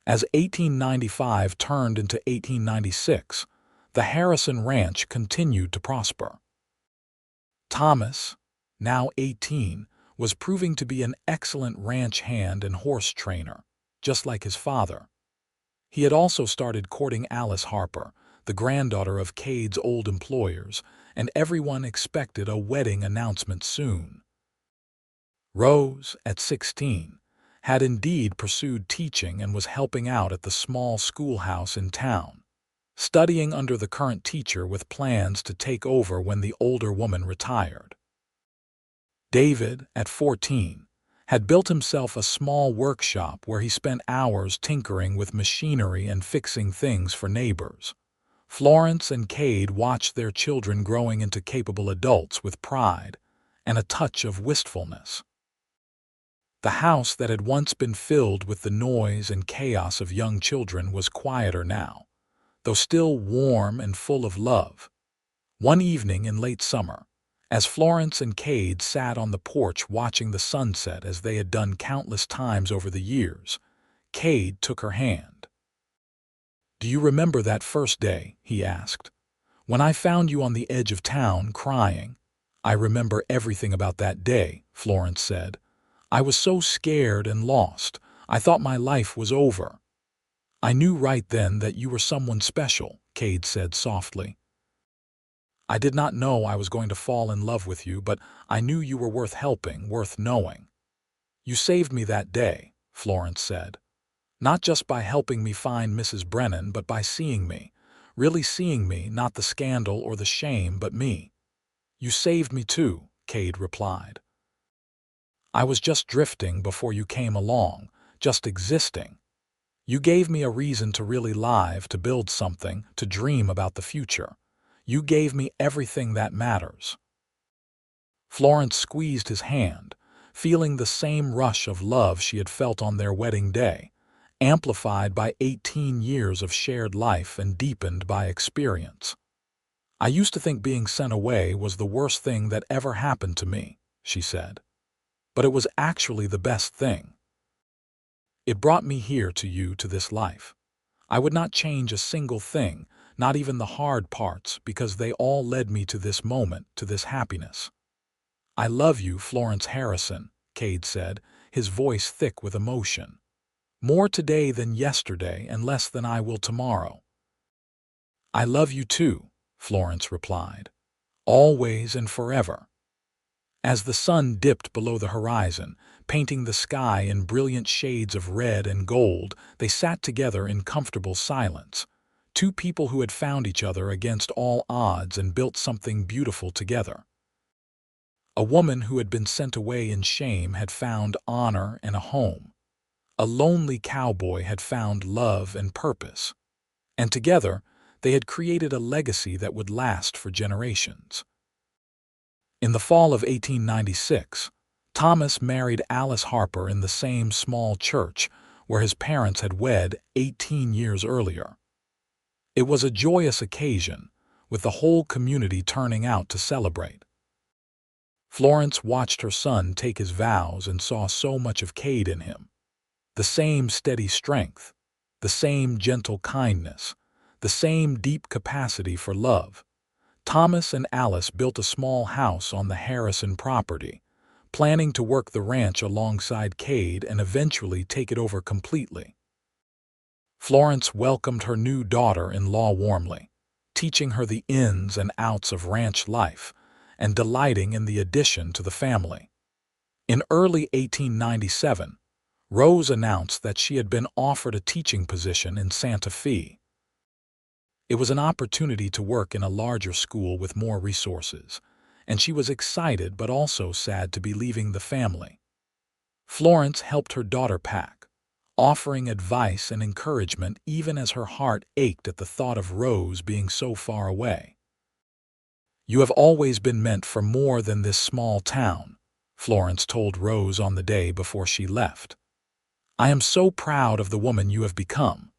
As 1895 turned into 1896, the Harrison Ranch continued to prosper. Thomas, now 18, was proving to be an excellent ranch hand and horse trainer, just like his father. He had also started courting Alice Harper, the granddaughter of Kade's old employers, and everyone expected a wedding announcement soon. Rose, at 16, had indeed pursued teaching and was helping out at the small schoolhouse in town, studying under the current teacher with plans to take over when the older woman retired. David, at 14, had built himself a small workshop where he spent hours tinkering with machinery and fixing things for neighbors. Florence and Kade watched their children growing into capable adults with pride and a touch of wistfulness. The house that had once been filled with the noise and chaos of young children was quieter now, though still warm and full of love. One evening in late summer, as Florence and Kade sat on the porch watching the sunset as they had done countless times over the years, Kade took her hand. "Do you remember that first day?" he asked. "When I found you on the edge of town crying?" "I remember everything about that day," Florence said. "I was so scared and lost. I thought my life was over." "I knew right then that you were someone special," Kade said softly. "I did not know I was going to fall in love with you, but I knew you were worth helping, worth knowing." "You saved me that day," Florence said. "Not just by helping me find Mrs. Brennan, but by seeing me. Really seeing me, not the scandal or the shame, but me." "You saved me too," Kade replied. "I was just drifting before you came along, just existing. You gave me a reason to really live, to build something, to dream about the future. You gave me everything that matters." Florence squeezed his hand, feeling the same rush of love she had felt on their wedding day, amplified by 18 years of shared life and deepened by experience. "I used to think being sent away was the worst thing that ever happened to me," she said. "But it was actually the best thing. It brought me here to you, to this life. I would not change a single thing, not even the hard parts, because they all led me to this moment, to this happiness." "I love you, Florence Harrison," Kade said, his voice thick with emotion. "More today than yesterday and less than I will tomorrow." "I love you too," Florence replied. "Always and forever." As the sun dipped below the horizon, painting the sky in brilliant shades of red and gold, they sat together in comfortable silence. Two people who had found each other against all odds and built something beautiful together. A woman who had been sent away in shame had found honor and a home. A lonely cowboy had found love and purpose. And together, they had created a legacy that would last for generations. In the fall of 1896, Thomas married Alice Harper in the same small church where his parents had wed 18 years earlier. It was a joyous occasion, with the whole community turning out to celebrate. Florence watched her son take his vows and saw so much of Kade in him. The same steady strength, the same gentle kindness, the same deep capacity for love. Thomas and Alice built a small house on the Harrison property, planning to work the ranch alongside Kade and eventually take it over completely. Florence welcomed her new daughter-in-law warmly, teaching her the ins and outs of ranch life and delighting in the addition to the family. In early 1897, Rose announced that she had been offered a teaching position in Santa Fe. It was an opportunity to work in a larger school with more resources, and she was excited but also sad to be leaving the family. Florence helped her daughter pack, offering advice and encouragement even as her heart ached at the thought of Rose being so far away. "You have always been meant for more than this small town," Florence told Rose on the day before she left. "I am so proud of the woman you have become.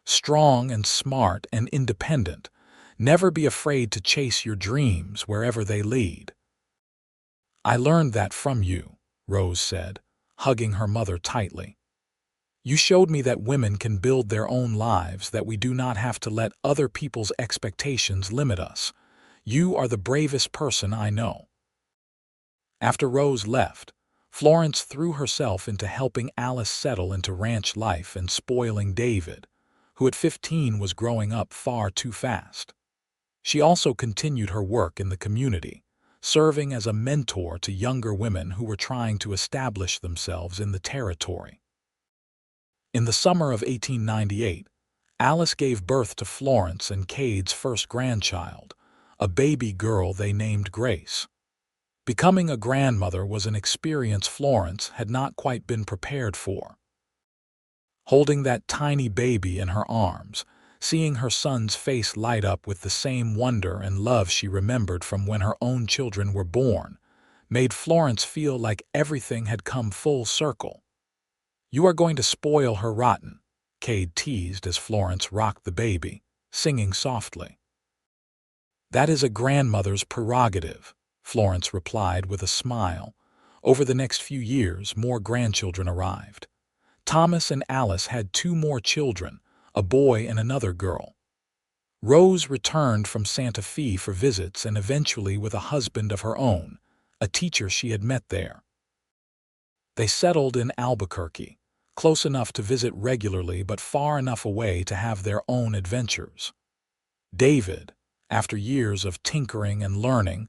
Strong and smart and independent. Never be afraid to chase your dreams wherever they lead." "I learned that from you," Rose said, hugging her mother tightly. "You showed me that women can build their own lives, that we do not have to let other people's expectations limit us. You are the bravest person I know." After Rose left, Florence threw herself into helping Alice settle into ranch life and spoiling David, who at 15 was growing up far too fast. She also continued her work in the community, serving as a mentor to younger women who were trying to establish themselves in the territory. In the summer of 1898, Alice gave birth to Florence and Kade's first grandchild, a baby girl they named Grace. Becoming a grandmother was an experience Florence had not quite been prepared for. Holding that tiny baby in her arms, seeing her son's face light up with the same wonder and love she remembered from when her own children were born, made Florence feel like everything had come full circle. "You are going to spoil her rotten," Kade teased as Florence rocked the baby, singing softly. "That is a grandmother's prerogative," Florence replied with a smile. Over the next few years, more grandchildren arrived. Thomas and Alice had 2 more children, a boy and another girl. Rose returned from Santa Fe for visits and eventually with a husband of her own, a teacher she had met there. They settled in Albuquerque, close enough to visit regularly but far enough away to have their own adventures. David, after years of tinkering and learning,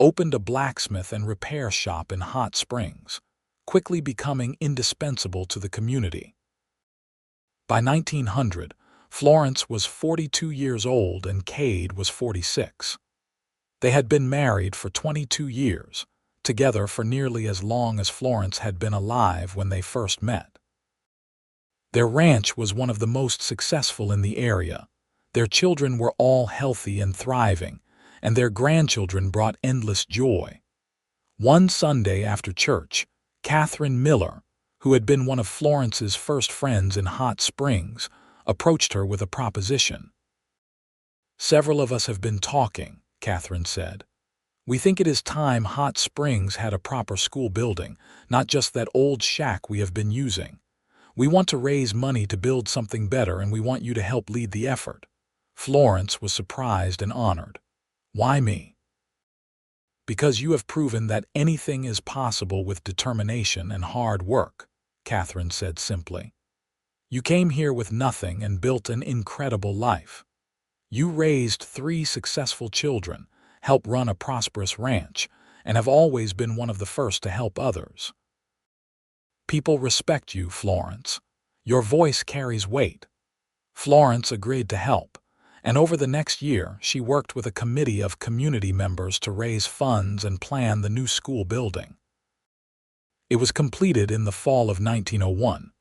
opened a blacksmith and repair shop in Hot Springs, quickly becoming indispensable to the community. By 1900, Florence was 42 years old and Kade was 46. They had been married for 22 years, together for nearly as long as Florence had been alive when they first met. Their ranch was one of the most successful in the area. Their children were all healthy and thriving, and their grandchildren brought endless joy. One Sunday after church, Catherine Miller, who had been one of Florence's first friends in Hot Springs, approached her with a proposition. "Several of us have been talking," Catherine said. "We think it is time Hot Springs had a proper school building, not just that old shack we have been using. We want to raise money to build something better, and we want you to help lead the effort." Florence was surprised and honored. "Why me?" "Because you have proven that anything is possible with determination and hard work," Catherine said simply. "You came here with nothing and built an incredible life. You raised 3 successful children, helped run a prosperous ranch, and have always been one of the first to help others. People respect you, Florence. Your voice carries weight." Florence agreed to help, and over the next year she worked with a committee of community members to raise funds and plan the new school building. It was completed in the fall of 1901,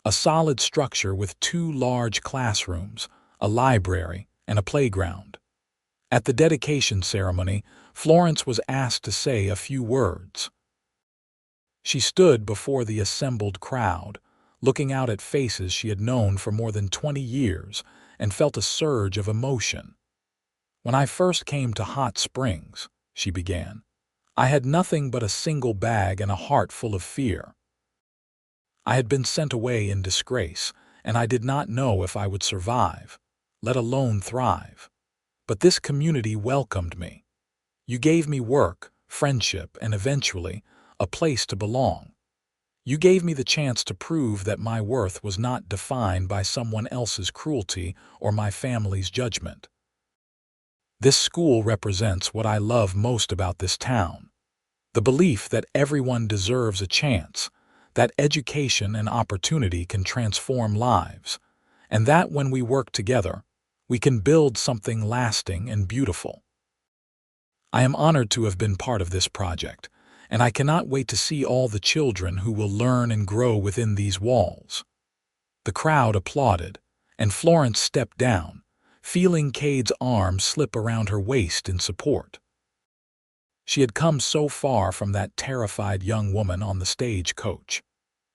a solid structure with 2 large classrooms, a library, and a playground. At the dedication ceremony, Florence was asked to say a few words. She stood before the assembled crowd, looking out at faces she had known for more than 20 years, and felt a surge of emotion. "When I first came to Hot Springs," she began, "I had nothing but a single bag and a heart full of fear. I had been sent away in disgrace, and I did not know if I would survive, let alone thrive. But this community welcomed me. You gave me work, friendship, and eventually, a place to belong. You gave me the chance to prove that my worth was not defined by someone else's cruelty or my family's judgment. This school represents what I love most about this town. The belief that everyone deserves a chance, that education and opportunity can transform lives, and that when we work together, we can build something lasting and beautiful. I am honored to have been part of this project, and I cannot wait to see all the children who will learn and grow within these walls." The crowd applauded, and Florence stepped down, feeling Kade's arm slip around her waist in support. She had come so far from that terrified young woman on the stagecoach.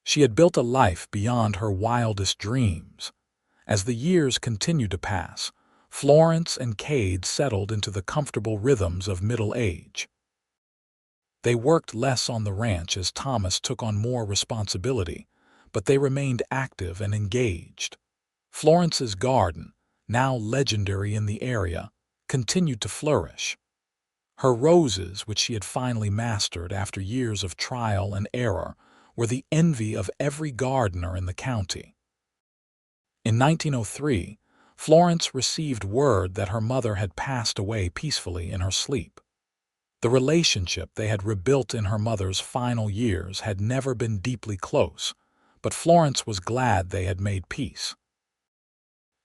She had built a life beyond her wildest dreams. As the years continued to pass, Florence and Kade settled into the comfortable rhythms of middle age. They worked less on the ranch as Thomas took on more responsibility, but they remained active and engaged. Florence's garden, now legendary in the area, continued to flourish. Her roses, which she had finally mastered after years of trial and error, were the envy of every gardener in the county. In 1903, Florence received word that her mother had passed away peacefully in her sleep. The relationship they had rebuilt in her mother's final years had never been deeply close, but Florence was glad they had made peace.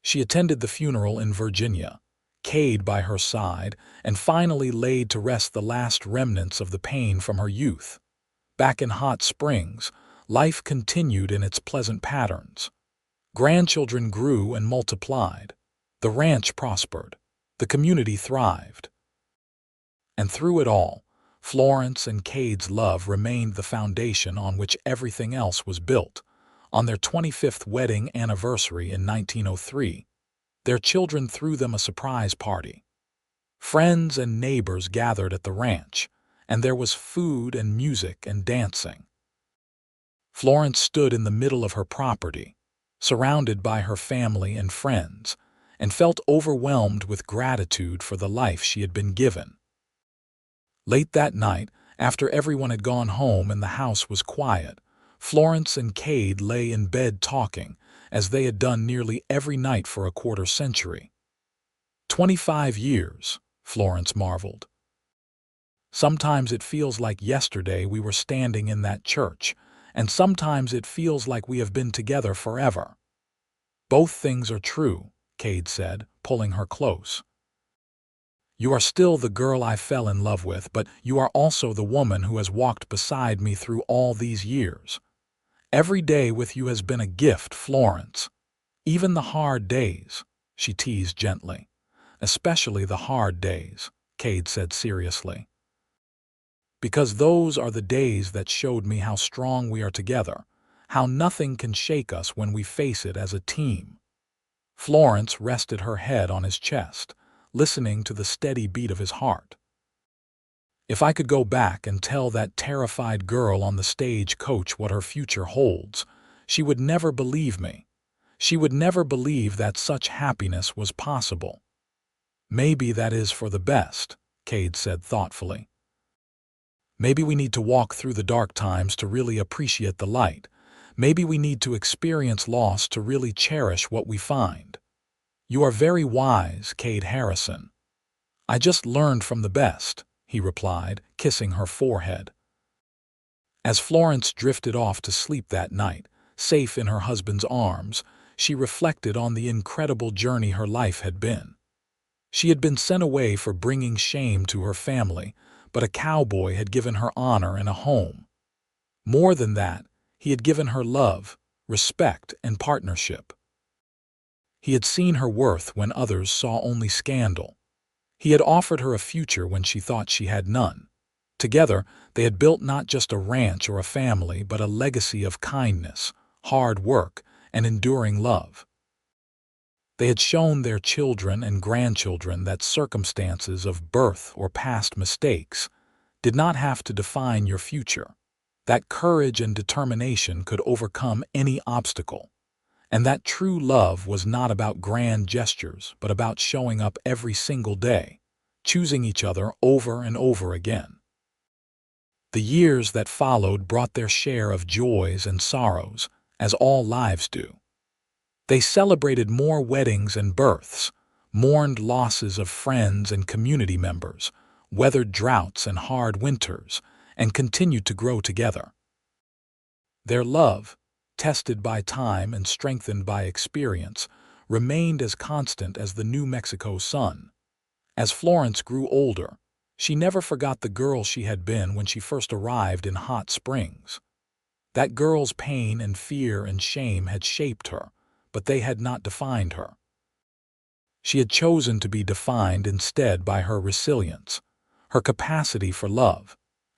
She attended the funeral in Virginia, Kade by her side, and finally laid to rest the last remnants of the pain from her youth. Back in Hot Springs, life continued in its pleasant patterns. Grandchildren grew and multiplied. The ranch prospered. The community thrived. And through it all, Florence and Kade's love remained the foundation on which everything else was built. On their 25th wedding anniversary in 1903, their children threw them a surprise party. Friends and neighbors gathered at the ranch, and there was food and music and dancing. Florence stood in the middle of her property, surrounded by her family and friends, and felt overwhelmed with gratitude for the life she had been given. Late that night, after everyone had gone home and the house was quiet, Florence and Kade lay in bed talking, as they had done nearly every night for a quarter century. 25 years, Florence marveled. Sometimes it feels like yesterday we were standing in that church, and sometimes it feels like we have been together forever. Both things are true, Kade said, pulling her close. You are still the girl I fell in love with, but you are also the woman who has walked beside me through all these years. Every day with you has been a gift, Florence. Even the hard days, she teased gently. Especially the hard days, Kade said seriously. Because those are the days that showed me how strong we are together, how nothing can shake us when we face it as a team. Florence rested her head on his chest, listening to the steady beat of his heart. If I could go back and tell that terrified girl on the stage coach what her future holds, she would never believe me. She would never believe that such happiness was possible. Maybe that is for the best, Kade said thoughtfully. Maybe we need to walk through the dark times to really appreciate the light. Maybe we need to experience loss to really cherish what we find. You are very wise, Kade Harrison. I just learned from the best, he replied, kissing her forehead. As Florence drifted off to sleep that night, safe in her husband's arms, she reflected on the incredible journey her life had been. She had been sent away for bringing shame to her family, but a cowboy had given her honor and a home. More than that, he had given her love, respect, and partnership. He had seen her worth when others saw only scandal. He had offered her a future when she thought she had none. Together, they had built not just a ranch or a family, but a legacy of kindness, hard work, and enduring love. They had shown their children and grandchildren that circumstances of birth or past mistakes did not have to define your future, that courage and determination could overcome any obstacle, and that true love was not about grand gestures but about showing up every single day, choosing each other over and over again. The years that followed brought their share of joys and sorrows, as all lives do. They celebrated more weddings and births, mourned losses of friends and community members, weathered droughts and hard winters, and continued to grow together. Their love, tested by time and strengthened by experience, remained as constant as the New Mexico sun. As Florence grew older, she never forgot the girl she had been when she first arrived in Hot Springs. That girl's pain and fear and shame had shaped her, but they had not defined her. She had chosen to be defined instead by her resilience, her capacity for love,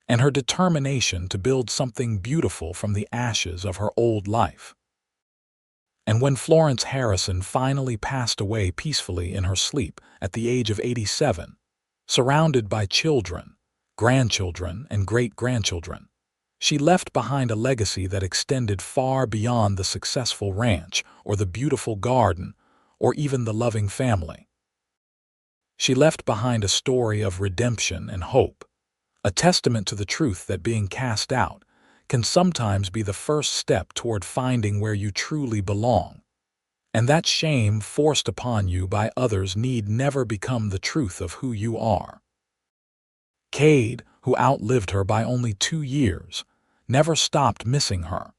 and her determination to build something beautiful from the ashes of her old life. And when Florence Harrison finally passed away peacefully in her sleep at the age of 87, surrounded by children, grandchildren, and great-grandchildren, she left behind a legacy that extended far beyond the successful ranch or the beautiful garden or even the loving family. She left behind a story of redemption and hope, a testament to the truth that being cast out can sometimes be the first step toward finding where you truly belong, and that shame forced upon you by others need never become the truth of who you are. Kade, who outlived her by only 2 years, never stopped missing her.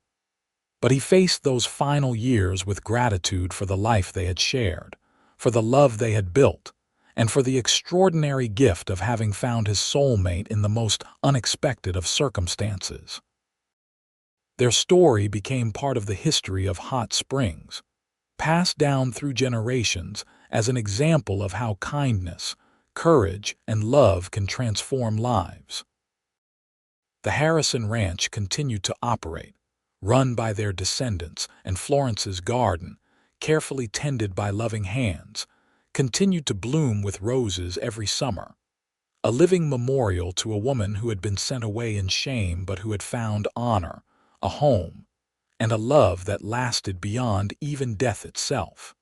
But he faced those final years with gratitude for the life they had shared, for the love they had built, and for the extraordinary gift of having found his soulmate in the most unexpected of circumstances. Their story became part of the history of Hot Springs, passed down through generations as an example of how kindness, courage, and love can transform lives. The Harrison Ranch continued to operate, run by their descendants, and Florence's garden, carefully tended by loving hands, continued to bloom with roses every summer, a living memorial to a woman who had been sent away in shame but who had found honor, a home, and a love that lasted beyond even death itself.